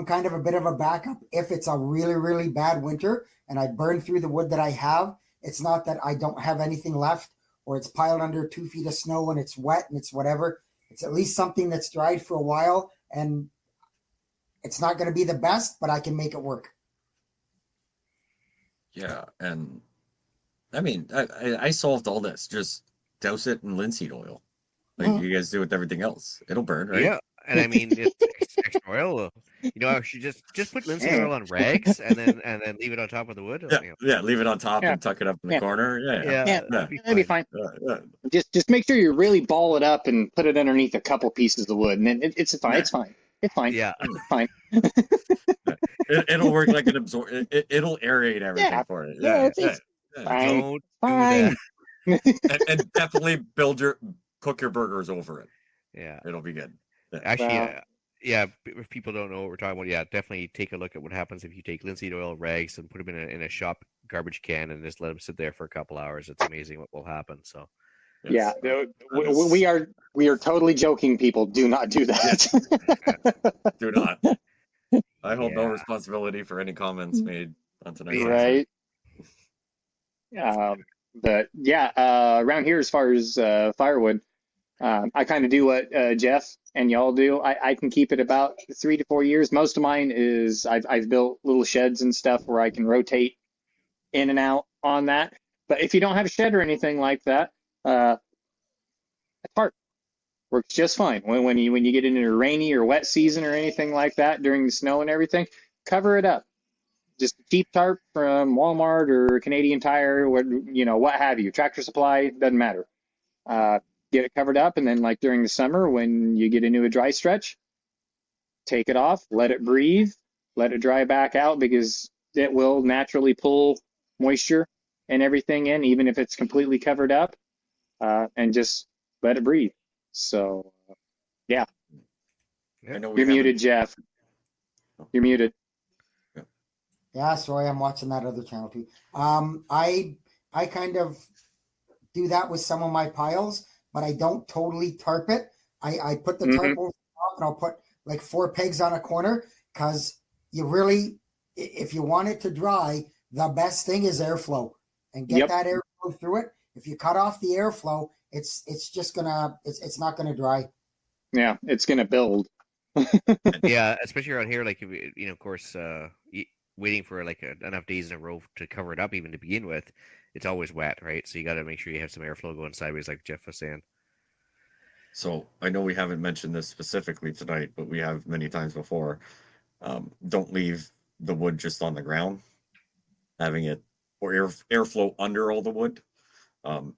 kind of a bit of a backup if it's a really, really bad winter and I burn through the wood that I have. It's not that I don't have anything left or it's piled under 2 feet of snow and it's wet and it's whatever. It's at least something that's dried for a while, and it's not going to be the best, but I can make it work. Yeah, and I mean, I solved all this. Just douse it in linseed oil, like you guys do with everything else. It'll burn, right? Yeah, and I mean, it's extra oil. I should just put linseed oil on rags and then leave it on top of the wood. Yeah, leave it on top and tuck it up in the corner. Yeah, that'd be fine. Just make sure you really ball it up and put it underneath a couple pieces of wood, and then it's fine. It's fine. It's fine. Yeah, it's fine. It'll work like an absorb. It'll aerate everything for it. It's fine. Don't fine. do that. and definitely cook your burgers over it. Yeah, it'll be good. Yeah. Actually, if people don't know what we're talking about, definitely take a look at what happens if you take linseed oil rags and put them in a shop garbage can and just let them sit there for a couple hours. It's amazing what will happen. So, yeah, we are totally joking. People, do not do that. Do not. I hold no responsibility for any comments made on tonight's right. But around here, as far as firewood, I kind of do what Jeff and y'all do. I can keep it about 3 to 4 years. Most of mine is I've built little sheds and stuff where I can rotate in and out on that. But if you don't have a shed or anything like that, a tarp works just fine. When you get into a rainy or wet season or anything like that during the snow and everything, cover it up. Just a cheap tarp from Walmart or Canadian Tire, what have you. Tractor Supply, doesn't matter. Get it covered up, and then like during the summer when you get into a dry stretch, take it off, let it breathe, let it dry back out, because it will naturally pull moisture and everything in, even if it's completely covered up, and just let it breathe. So, yeah. I know You're muted, Jeff. You're muted. Yeah, sorry, I'm watching that other channel too. I kind of do that with some of my piles, but I don't totally tarp it. I put the tarp over the top, and I'll put like 4 pegs on a corner, because you really, if you want it to dry, the best thing is airflow, and get that airflow through it. If you cut off the airflow, it's not gonna dry. Yeah, it's gonna build. Yeah, especially around here, like, of course, waiting for like enough days in a row to cover it up, even to begin with, it's always wet, right? So you got to make sure you have some airflow going sideways, like Jeff was saying. So I know we haven't mentioned this specifically tonight, but we have many times before. Don't leave the wood just on the ground. Having it or airflow under all the wood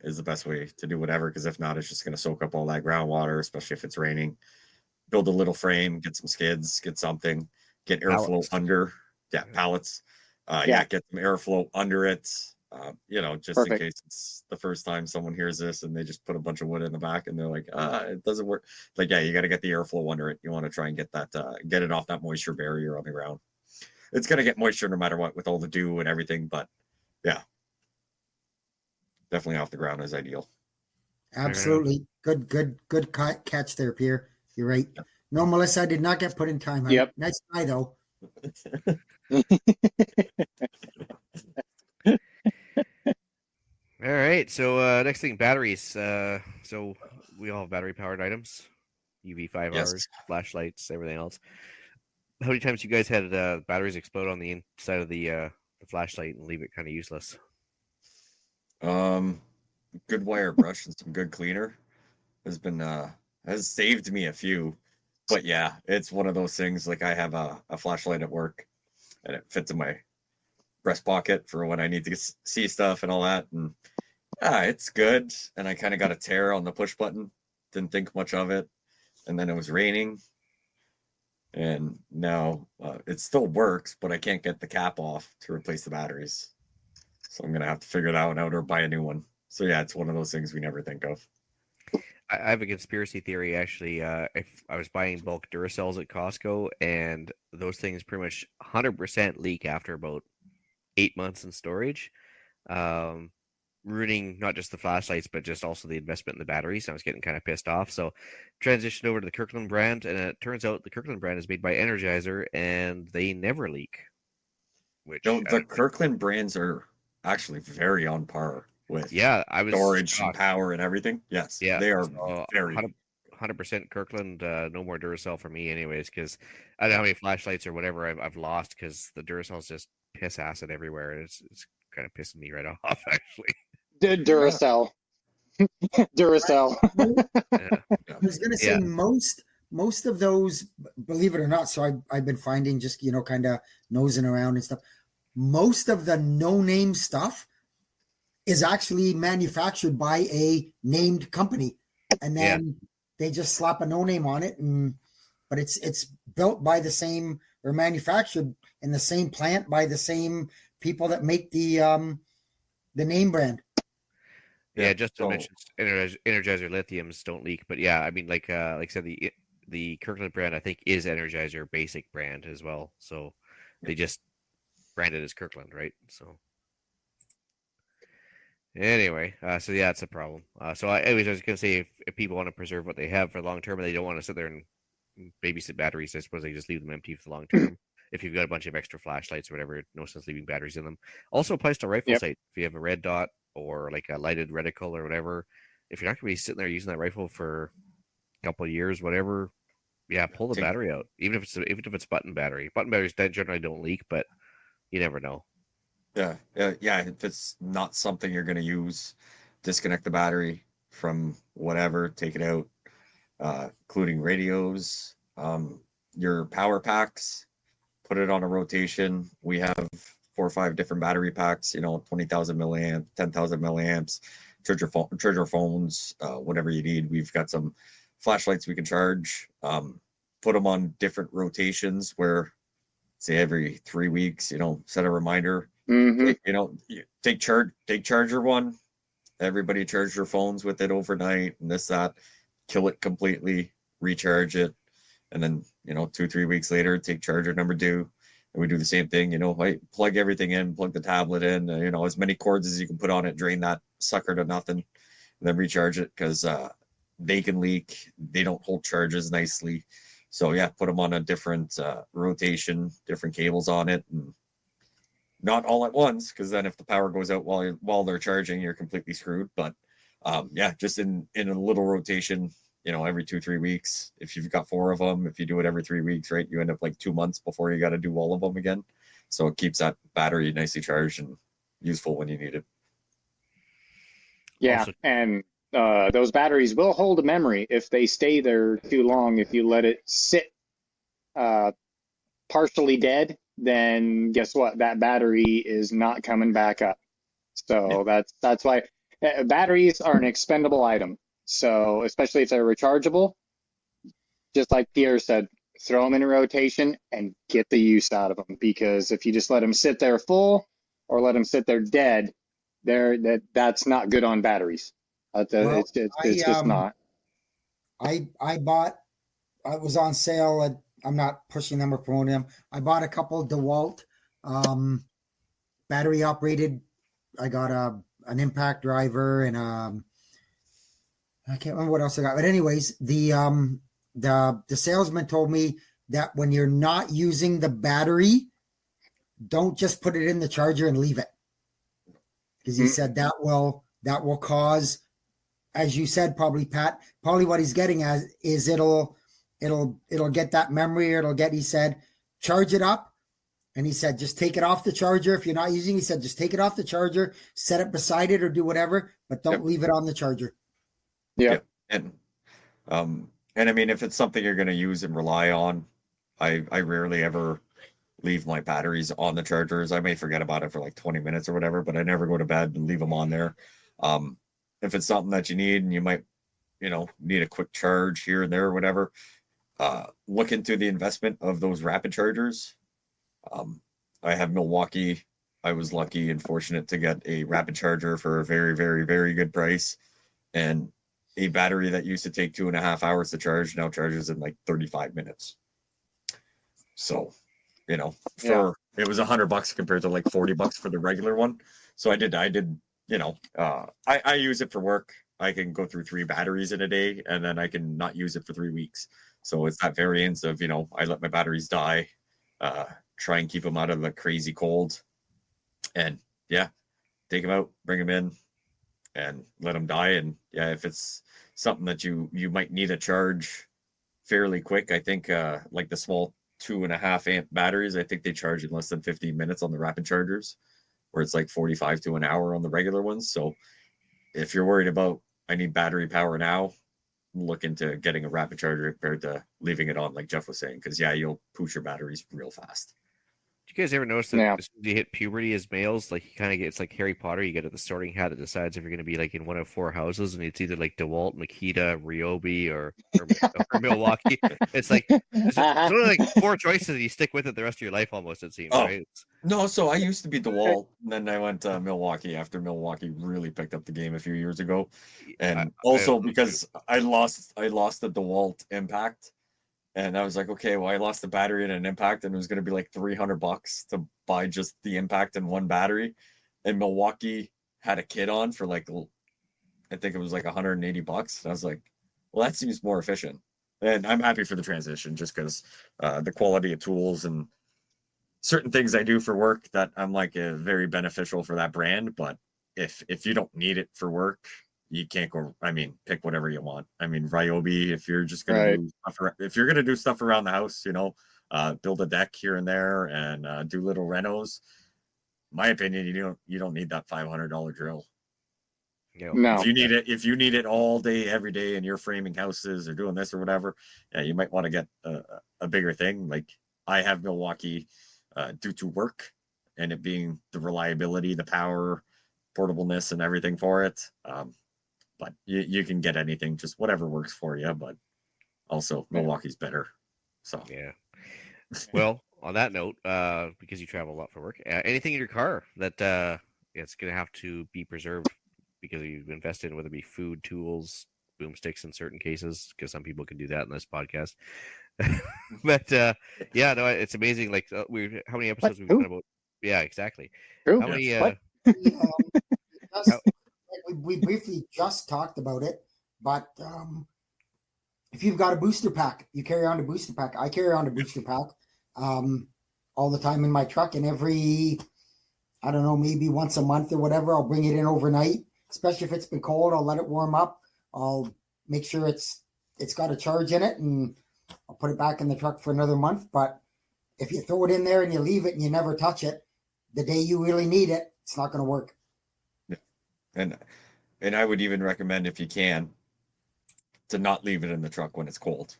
is the best way to do whatever, because if not, it's just going to soak up all that groundwater, especially if it's raining. Build a little frame, get some skids, get something, get airflow Pallets. under. Yeah, pallets. Get some airflow under it. Just Perfect. in case it's the first time someone hears this and they just put a bunch of wood in the back and they're like, it doesn't work. Like, yeah, you got to get the airflow under it. You want to try and get that, get it off that moisture barrier on the ground. It's going to get moisture no matter what with all the dew and everything, but yeah, definitely off the ground is ideal. Absolutely. Good catch there, Pierre. You're right. Yep. No, Melissa, I did not get put in time. Yep. Nice guy, though. All right, so next thing, batteries. So we all have battery-powered items, UV5Rs, flashlights, everything else. How many times you guys had batteries explode on the inside of the flashlight and leave it kind of useless? Good wire brush and some good cleaner has saved me a few. But yeah, it's one of those things. Like, I have a flashlight at work, and it fits in my breast pocket for when I need to see stuff and all that. And it's good. And I kind of got a tear on the push button. Didn't think much of it. And then it was raining. And now it still works, but I can't get the cap off to replace the batteries. So I'm going to have to figure that one out or buy a new one. So yeah, it's one of those things we never think of. I have a conspiracy theory, actually. If I was buying bulk Duracells at Costco, and those things pretty much 100% leak after about 8 months in storage, ruining not just the flashlights, but just also the investment in the batteries. I was getting kind of pissed off. So transitioned over to the Kirkland brand, and it turns out the Kirkland brand is made by Energizer, and they never leak. The Kirkland brands are actually very on par with storage and power and everything. Yes, they are very 100% Kirkland. No more Duracell for me, anyways, because I don't know how many flashlights or whatever I've lost because the Duracell's just piss acid everywhere, and it's kind of pissing me right off, actually. Duracell. Duracell. I was going to say most of those, believe it or not. So I've been finding, just kind of nosing around and stuff. Most of the no-name stuff is actually manufactured by a named company, and then they just slap a no name on it, but it's built by the same, or manufactured in the same plant by the same people that make the name brand. Yeah, just to mention, Energizer lithiums don't leak, but yeah, I mean, like I said, the Kirkland brand I think is Energizer basic brand as well, so they just branded as Kirkland, right? So. Anyway, so yeah, it's a problem. I was going to say, if people want to preserve what they have for long term and they don't want to sit there and babysit batteries, I suppose they just leave them empty for the long term. If you've got a bunch of extra flashlights or whatever, no sense leaving batteries in them. Also applies to rifle sight. If you have a red dot or like a lighted reticle or whatever, if you're not going to be sitting there using that rifle for a couple of years, whatever, yeah, pull the battery out. Even if it's button battery. Button batteries generally don't leak, but you never know. Yeah. If it's not something you're going to use, disconnect the battery from whatever, take it out, including radios, your power packs, put it on a rotation. We have 4 or 5 different battery packs, 20,000 milliamp, 10,000 milliamps, charger phones, whatever you need. We've got some flashlights we can charge, put them on different rotations where, say, every 3 weeks, set a reminder. Take charger one. Everybody charge their phones with it overnight and that, kill it completely, recharge it. And then, 2-3 weeks later, take charger number 2. And we do the same thing, plug everything in, plug the tablet in, as many cords as you can put on it, drain that sucker to nothing, and then recharge it because they can leak. They don't hold charges nicely. So yeah, put them on a different rotation, different cables on it, and not all at once, because then if the power goes out while they're charging, you're completely screwed. But just in a little rotation, every 2-3 weeks. If you've got 4 of them, if you do it every 3 weeks, right, you end up like 2 months before you got to do all of them again. So it keeps that battery nicely charged and useful when you need it. Yeah, also, and those batteries will hold a memory if they stay there too long. If you let it sit partially dead, then guess what? That battery is not coming back up. So that's why batteries are an expendable item. So especially if they're rechargeable, just like Pierre said, throw them in a rotation and get the use out of them. Because if you just let them sit there full or let them sit there dead, that's not good on batteries. It's just not. I was on sale. I'm not pushing them or promoting them. I bought a couple DeWalt battery operated. I got an impact driver and I can't remember what else I got. But anyways, the salesman told me that when you're not using the battery, don't just put it in the charger and leave it. Because he said that will cause, as you said, probably Pat, probably what he's getting at is it'll get that memory, he said, charge it up. And he said, just take it off the charger. If you're not using it, he said, just take it off the charger, set it beside it or do whatever, but don't leave it on the charger. Yeah. And I mean, if it's something you're going to use and rely on, I rarely ever leave my batteries on the chargers. I may forget about it for like 20 minutes or whatever, but I never go to bed and leave them on there. If it's something that you need and you might, need a quick charge here and there or whatever, look into the investment of those rapid chargers. I have Milwaukee. I was lucky and fortunate to get a rapid charger for a very, very, very good price. And a battery that used to take 2.5 hours to charge now charges in like 35 minutes. So, it was $100 compared to like $40 for the regular one. So I did, I use it for work. I can go through 3 batteries in a day and then I can not use it for 3 weeks. So it's that variance of, I let my batteries die, try and keep them out of the crazy cold, and take them out, bring them in, and let them die. And if it's something that you might need a charge fairly quick, I think like the small 2.5 amp batteries, I think they charge in less than 15 minutes on the rapid chargers, where it's like 45 to an hour on the regular ones. So if you're worried about, I need battery power now, look into getting a rapid charger compared to leaving it on, like Jeff was saying, because you'll pooch your batteries real fast. Do you guys ever notice that as soon as you hit puberty as males, like you kind of get, it's like Harry Potter, you get the sorting hat that decides if you're going to be like in one of 4 houses, and it's either like DeWalt, Makita, Ryobi, or Milwaukee. It's like there's only like 4 choices, and you stick with it the rest of your life almost, it seems, right? No, so I used to be DeWalt, and then I went to Milwaukee after Milwaukee really picked up the game a few years ago, and because I lost the DeWalt Impact. And I was like, okay, well, I lost the battery and an impact, and it was going to be like $300 to buy just the impact and one battery. And Milwaukee had a kit on for like, I think it was like $180. And I was like, well, that seems more efficient. And I'm happy for the transition just because the quality of tools and certain things I do for work that I'm like very beneficial for that brand. But if you don't need it for work, you can't go. I mean, pick whatever you want. I mean, Ryobi, if you're just gonna do if you're gonna do stuff around the house, build a deck here and there and do little renos. My opinion, you don't need that $500 drill. No. If you need it all day, every day, and you're framing houses or doing this or whatever, yeah, you might want to get a bigger thing. Like I have Milwaukee due to work and it being the reliability, the power, portableness, and everything for it. But you can get anything, just whatever works for you. But also Milwaukee's better. So yeah. Well, on that note, because you travel a lot for work, anything in your car that it's going to have to be preserved because you've invested in, whether it be food, tools, boomsticks in certain cases, because some people can do that in this podcast. But yeah, no, it's amazing. Like how many episodes we've done about? Yeah, exactly. True. How many? We briefly just talked about it, but if you've got a booster pack, you carry on a booster pack. I carry on a booster pack all the time in my truck, and every, I don't know, maybe once a month or whatever, I'll bring it in overnight. Especially if it's been cold, I'll let it warm up. I'll make sure it's got a charge in it, and I'll put it back in the truck for another month. But if you throw it in there and you leave it and you never touch it, the day you really need it, it's not going to work. And I would even recommend, if you can, to not leave it in the truck when it's cold,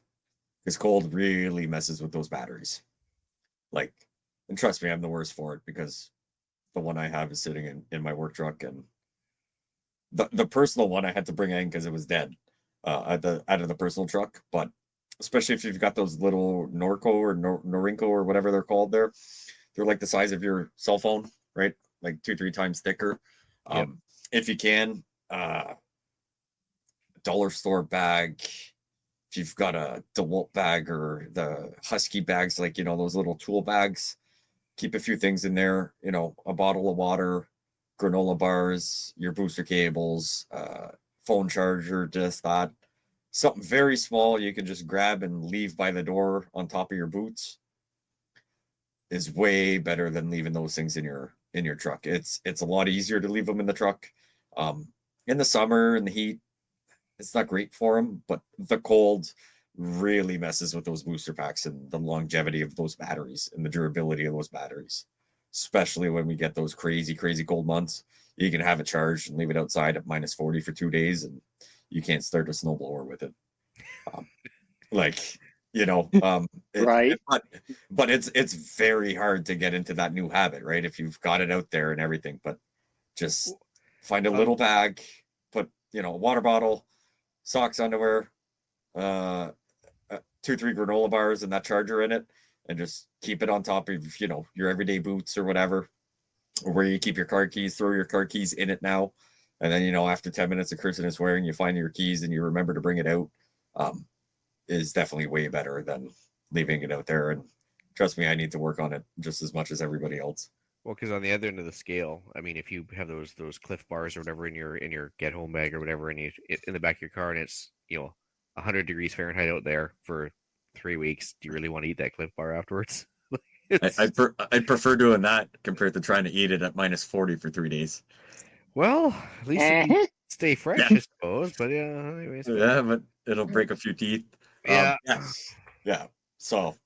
because cold really messes with those batteries. Like, and trust me, I'm the worst for it, because the one I have is sitting in my work truck, and the personal one I had to bring in because it was dead out of the personal truck. But especially if you've got those little Norco or Norinco or whatever they're called, they're like the size of your cell phone, right? Like 2-3 times thicker. Yep. If you can, dollar store bag. If you've got a DeWalt bag or the Husky bags, like, those little tool bags, keep a few things in there, a bottle of water, granola bars, your booster cables, phone charger, just that. Something very small you can just grab and leave by the door on top of your boots is way better than leaving those things in your truck. It's a lot easier to leave them in the truck. In the summer and the heat, it's not great for them, but the cold really messes with those booster packs and the longevity of those batteries and the durability of those batteries. Especially when we get those crazy cold months, you can have it charged and leave it outside at -40 for 2 days, and you can't start a snowblower with it. Right. But it's very hard to get into that new habit, right? If you've got it out there and everything, but just find a little bag, put, a water bottle, socks, underwear, 2-3 granola bars and that charger in it, and just keep it on top of, your everyday boots or whatever, or where you keep your car keys. Throw your car keys in it now. And then, after 10 minutes of cursing and swearing, you find your keys and you remember to bring it out, is definitely way better than leaving it out there. And trust me, I need to work on it just as much as everybody else. Well, because on the other end of the scale, I mean, if you have those Cliff bars or whatever in your get home bag or whatever, and in the back of your car, and it's 100 degrees Fahrenheit out there for 3 weeks, do you really want to eat that Cliff bar afterwards? I'd prefer doing that compared to trying to eat it at -40 for 3 days. Well, at least you stay fresh, I suppose. But yeah, anyways. Yeah, but it'll break a few teeth. Yeah. Yeah. So,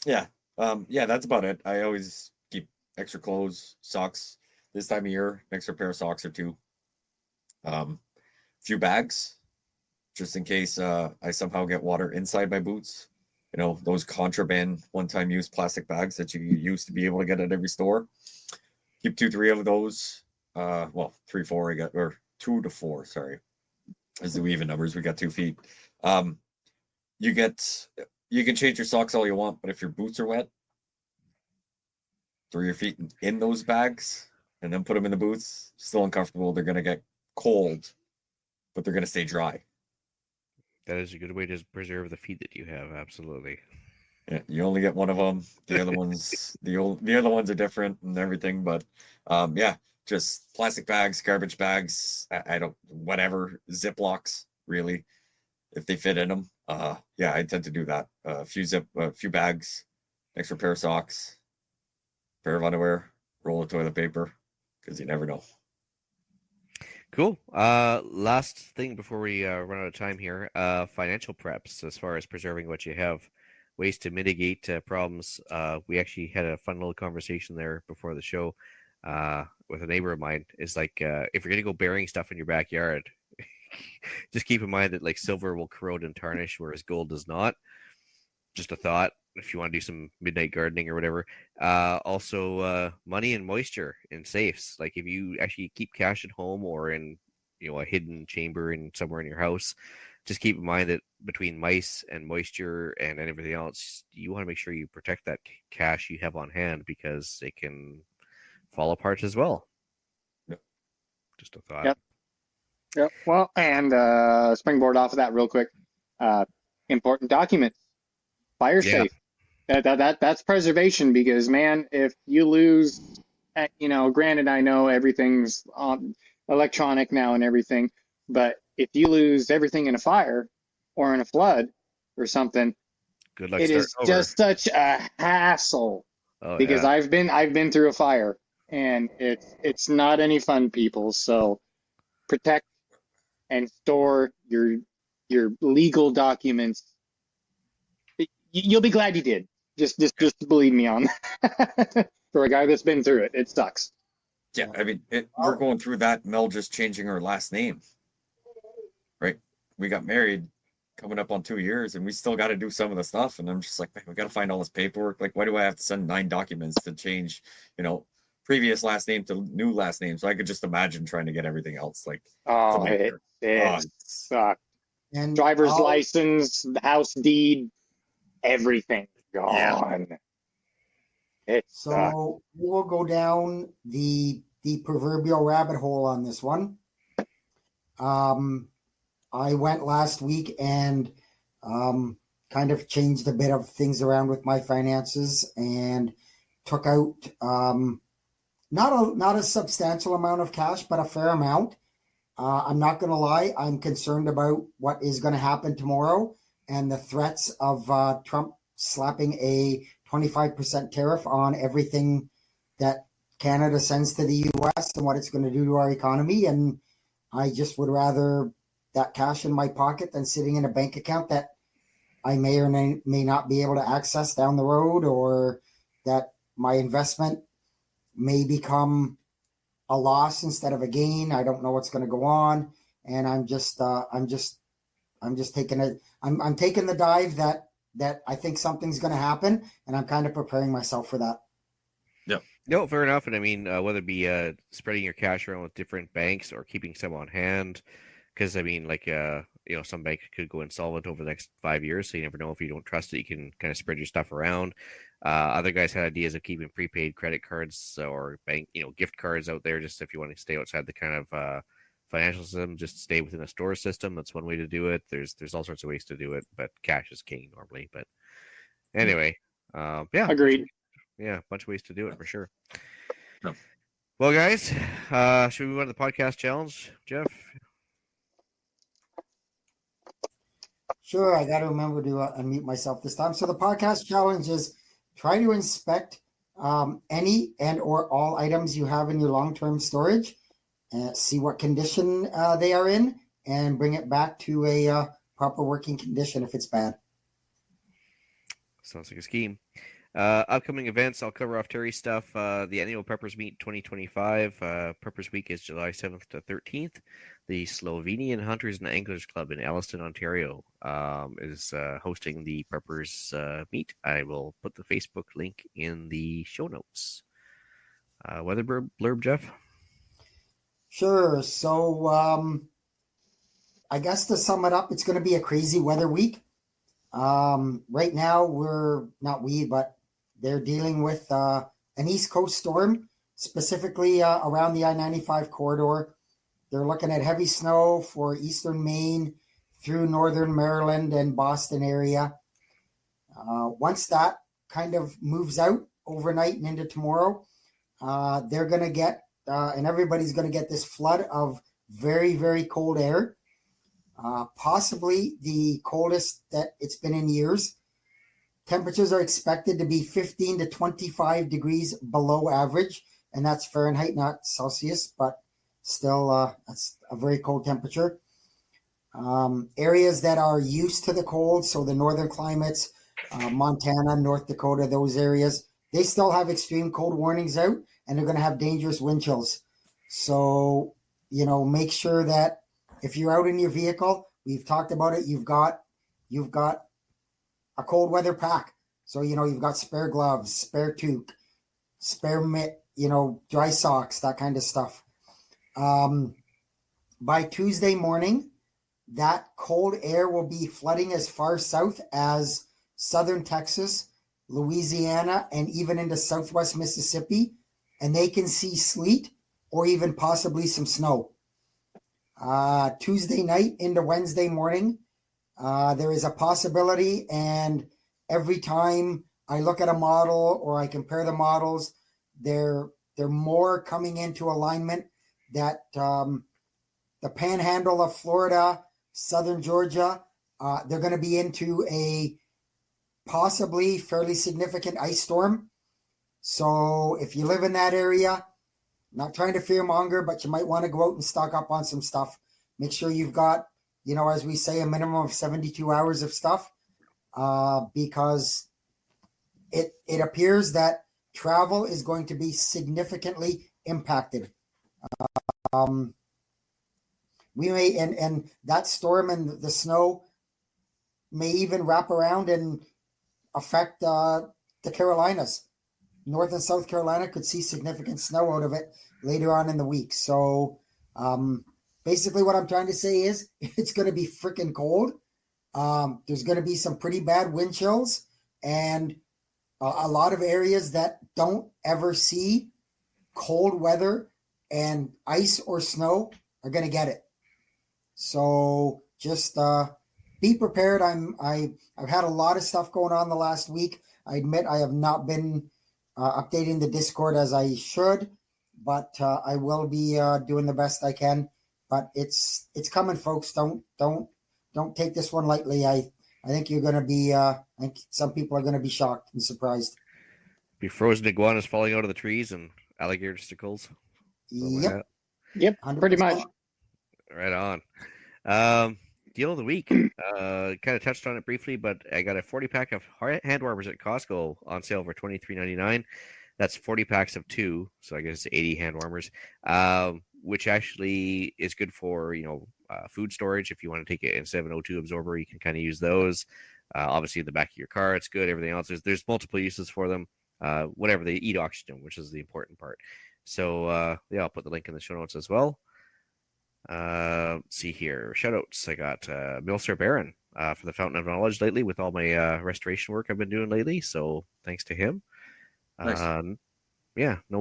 yeah. That's about it. I always keep extra clothes, socks this time of year, an extra pair of socks or two. Few bags, just in case I somehow get water inside my boots. Those contraband one-time use plastic bags that you used to be able to get at every store. Keep 2-3 of those. 3-4 I got, or 2 to 4, sorry. As the even numbers, we got 2 feet. You can change your socks all you want, but if your boots are wet, throw your feet in those bags and then put them in the boots. Still uncomfortable. They're going to get cold, but they're going to stay dry. That is a good way to preserve the feet that you have. Absolutely. Yeah, you only get one of them. The other ones, the other ones are different and everything. But just plastic bags, garbage bags. I don't, whatever, Ziplocs, really, if they fit in them. I tend to do that. A few bags, extra pair of socks, pair of underwear, roll of toilet paper, because you never know. Cool. Last thing before we run out of time here. Financial preps as far as preserving what you have, ways to mitigate problems. We actually had a fun little conversation there before the show with a neighbor of mine. Is like if you're gonna go burying stuff in your backyard, just keep in mind that like silver will corrode and tarnish, whereas gold does not. Just a thought. If you want to do some midnight gardening or whatever. Also, money and moisture in safes. Like if you actually keep cash at home or in a hidden chamber in somewhere in your house, just keep in mind that between mice and moisture and everything else, you want to make sure you protect that cash you have on hand because it can fall apart as well. Yep. Just a thought. Yep. Well, and springboard off of that real quick. Important documents. Fire safe. That's preservation because, man, if you lose, granted, I know everything's electronic now and everything, but if you lose everything in a fire or in a flood or something, good luck. It is just such a hassle because I've been through a fire and it's not any fun, people. So protect and store your legal documents. You'll be glad you did. Just believe me on that. For a guy that's been through it, it sucks. Yeah, I mean, we're going through that. Mel just changing her last name, right? We got married coming up on 2 years, and we still got to do some of the stuff. And I'm just like, man, we got to find all this paperwork. Like, why do I have to send 9 documents to change, previous last name to new last name? So I could just imagine trying to get everything else. Like, it sucked. And driver's license, house deed, everything gone. Yeah. So we will go down the proverbial rabbit hole on this one. I went last week and kind of changed a bit of things around with my finances and took out not a substantial amount of cash, but a fair amount. I'm not going to lie. I'm concerned about what is going to happen tomorrow and the threats of Trump slapping a 25% tariff on everything that Canada sends to the U.S. and what it's going to do to our economy. And I just would rather that cash in my pocket than sitting in a bank account that I may or may not be able to access down the road, or that my investment may become a loss instead of a gain. I don't know what's going to go on. And I'm taking the dive that I think something's going to happen, and I'm kind of preparing myself for that. Yeah. No, fair enough. And I mean, whether it be spreading your cash around with different banks or keeping some on hand, because I mean, like, some bank could go insolvent over the next 5 years, so you never know. If you don't trust it, you can kind of spread your stuff around. Other guys had ideas of keeping prepaid credit cards or bank, gift cards out there, just if you want to stay outside the kind of financial system, just stay within a store system. That's one way to do it. There's all sorts of ways to do it, but cash is king normally. But anyway, yeah, agreed. Yeah, a bunch of ways to do it for sure. No. Well, guys, should we move on to the podcast challenge, Jeff? Sure, I got to remember to unmute myself this time. So the podcast challenge is try to inspect any and or all items you have in your long-term storage, see what condition they are in, and bring it back to a proper working condition if it's bad. Sounds like a scheme. Upcoming events, I'll cover off Terry's stuff. The annual Preppers Meet 2025. Preppers Week is July 7th to 13th. The Slovenian Hunters and Anglers Club in Alliston, Ontario is hosting the Preppers Meet. I will put the Facebook link in the show notes. Weather blurb, Jeff? Sure. So I guess to sum it up, it's going to be a crazy weather week. Right now, but they're dealing with an East Coast storm, specifically around the I-95 corridor. They're looking at heavy snow for eastern Maine through northern Maryland and Boston area. Once that kind of moves out overnight and into tomorrow, they're going to get, and everybody's going to get this flood of very, very cold air. Possibly the coldest that it's been in years. Temperatures are expected to be 15 to 25 degrees below average, and that's Fahrenheit, not Celsius. But Still, that's a very cold temperature. Areas that are used to the cold, so the northern climates, Montana, North Dakota, those areas, they still have extreme cold warnings out, and they're going to have dangerous wind chills. So, make sure that if you're out in your vehicle, we've talked about it, you've got a cold weather pack. So, you've got spare gloves, spare toque, spare mitt, dry socks, that kind of stuff. By Tuesday morning, that cold air will be flooding as far south as southern Texas, Louisiana, and even into southwest Mississippi. And they can see sleet or even possibly some snow. Tuesday night into Wednesday morning, there is a possibility, and every time I look at a model or I compare the models, they're more coming into alignment that the panhandle of Florida, southern Georgia, they're going to be into a possibly fairly significant ice storm. So if you live in that area, not trying to fearmonger, but you might want to go out and stock up on some stuff. Make sure you've got, as we say, a minimum of 72 hours of stuff, because it appears that travel is going to be significantly impacted. We may, and that storm and the snow may even wrap around and affect the Carolinas. North and South Carolina could see significant snow out of it later on in the week. So basically what I'm trying to say is it's going to be freaking cold. There's going to be some pretty bad wind chills, and a lot of areas that don't ever see cold weather and ice or snow are going to get it. So just be prepared. I've had a lot of stuff going on the last week. I admit I have not been updating the Discord as I should, but I will be doing the best I can. But it's coming, folks. Don't take this one lightly. I think you're going to be. I think some people are going to be shocked and surprised. Be frozen iguanas falling out of the trees and alligator stickles. Yep. Yep. 100%. Pretty much. Right on. Deal of the week. Kind of touched on it briefly, but I got a 40-pack of hand warmers at Costco on sale for $23.99. That's 40 packs of 2, so I guess 80 hand warmers, which actually is good for food storage. If you want to take it instead of an O2 absorber, you can kind of use those. Obviously, in the back of your car, it's good. Everything else, there's multiple uses for them. Whatever, they eat oxygen, which is the important part. So I'll put the link in the show notes as well. See here, shoutouts. I got Milsar Baron for the Fountain of Knowledge lately with all my restoration work I've been doing lately. So thanks to him. Nice. No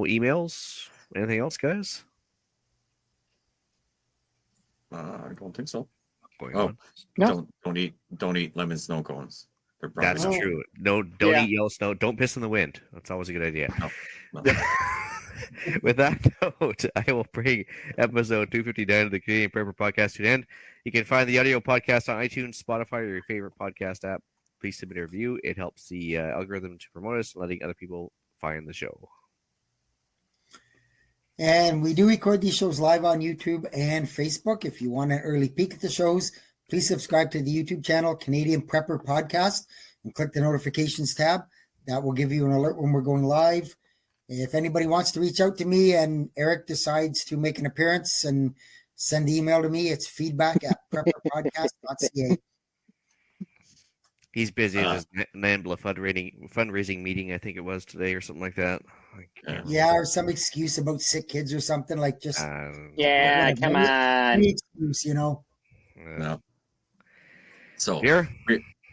emails. Anything else, guys? I don't think so. Going on. No. Don't eat lemon snow cones. They're probably That's not- true. No, don't eat yellow snow. Don't piss in the wind. That's always a good idea. No. With that note, I will bring episode 259 of the Canadian Prepper Podcast to an end. You can find the audio podcast on iTunes, Spotify, or your favorite podcast app. Please submit a review. It helps the algorithm to promote us, letting other people find the show. And we do record these shows live on YouTube and Facebook. If you want an early peek at the shows, please subscribe to the YouTube channel, Canadian Prepper Podcast, and click the notifications tab. That will give you an alert when we're going live. If anybody wants to reach out to me and Eric decides to make an appearance and send email to me, it's feedback@prepperpodcast.ca. He's busy at his NAMBLA fundraising meeting, I think it was today or something like that. Yeah, or some excuse about sick kids or something, like just Yeah, come on. any excuse, No. So Here,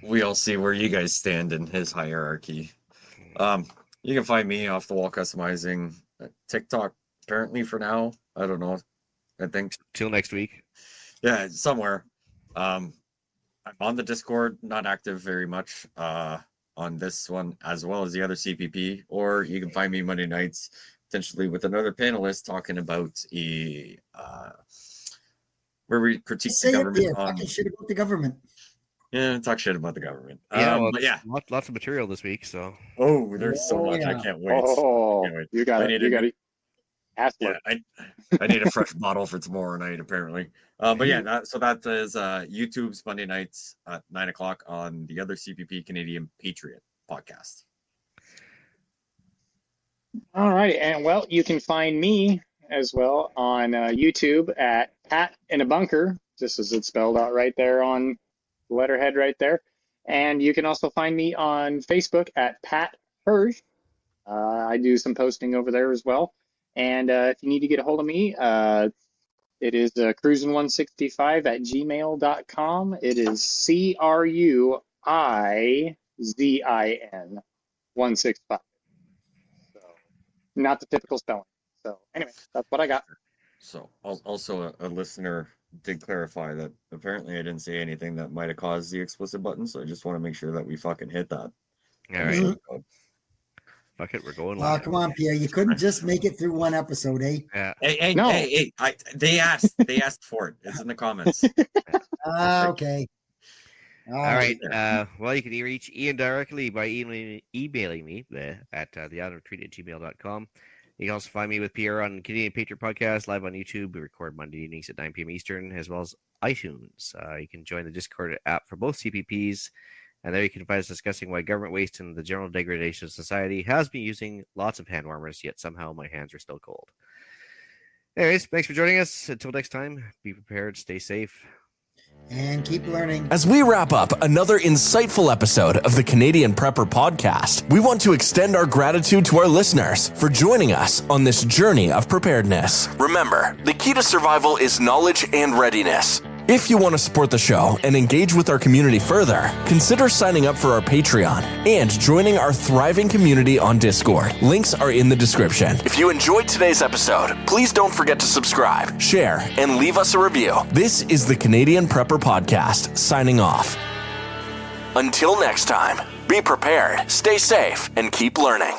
we all see where you guys stand in his hierarchy. You can find me off the wall customizing TikTok currently for now. I don't know. I think till next week. yeah, somewhere. I'm on the Discord, not active very much on this one as well as the other CPP. Or you can find me Monday nights potentially with another panelist talking about where we critique say the it government. there, talking shit about the government. Yeah, talk shit about the government. But yeah. lots of material this week. So Oh, there's so much. I Yeah. can't wait. Oh, Can't wait. you got I it. need You to- got it. Ask for Yeah, it. I need a fresh bottle for tomorrow night, apparently. But yeah, that is YouTube's Monday nights at 9:00 on the other CPP Canadian Patriot podcast. All right, and well, you can find me as well on YouTube at Pat in a Bunker, just as it's spelled out right there on the letterhead right there. And you can also find me on Facebook at Pat Hirsch. I do some posting over there as well. And if you need to get a hold of me, it is cruisin165 at gmail.com. It is CRUIZIN 165. So not the typical spelling. So anyway, that's what I got. So also a listener did clarify that apparently I didn't say anything that might have caused the explicit button, so I just want to make sure that we fucking hit that. All right. Fuck it, we're going Well, live. come on, Pierre. You couldn't just make it through one episode, eh? Yeah. Hey, No. they asked for it. It's in the comments. Okay. All right. Well, you can reach Ian directly by emailing me at theislandofretreat@gmail.com. You can also find me with Pierre on Canadian Patriot Podcast, live on YouTube. We record Monday evenings at 9 p.m. Eastern, as well as iTunes. You can join the Discord app for both CPPs, and there you can find us discussing why government waste and the general degradation of society has been using lots of hand warmers, yet somehow my hands are still cold. Anyways, thanks for joining us. Until next time, be prepared, stay safe. And keep learning. As we wrap up another insightful episode of the Canadian Prepper Podcast, we want to extend our gratitude to our listeners for joining us on this journey of preparedness. Remember, the key to survival is knowledge and readiness. If you want to support the show and engage with our community further, consider signing up for our Patreon and joining our thriving community on Discord. Links are in the description. If you enjoyed today's episode, please don't forget to subscribe, share, and leave us a review. This is the Canadian Prepper Podcast, signing off. Until next time, be prepared, stay safe, and keep learning.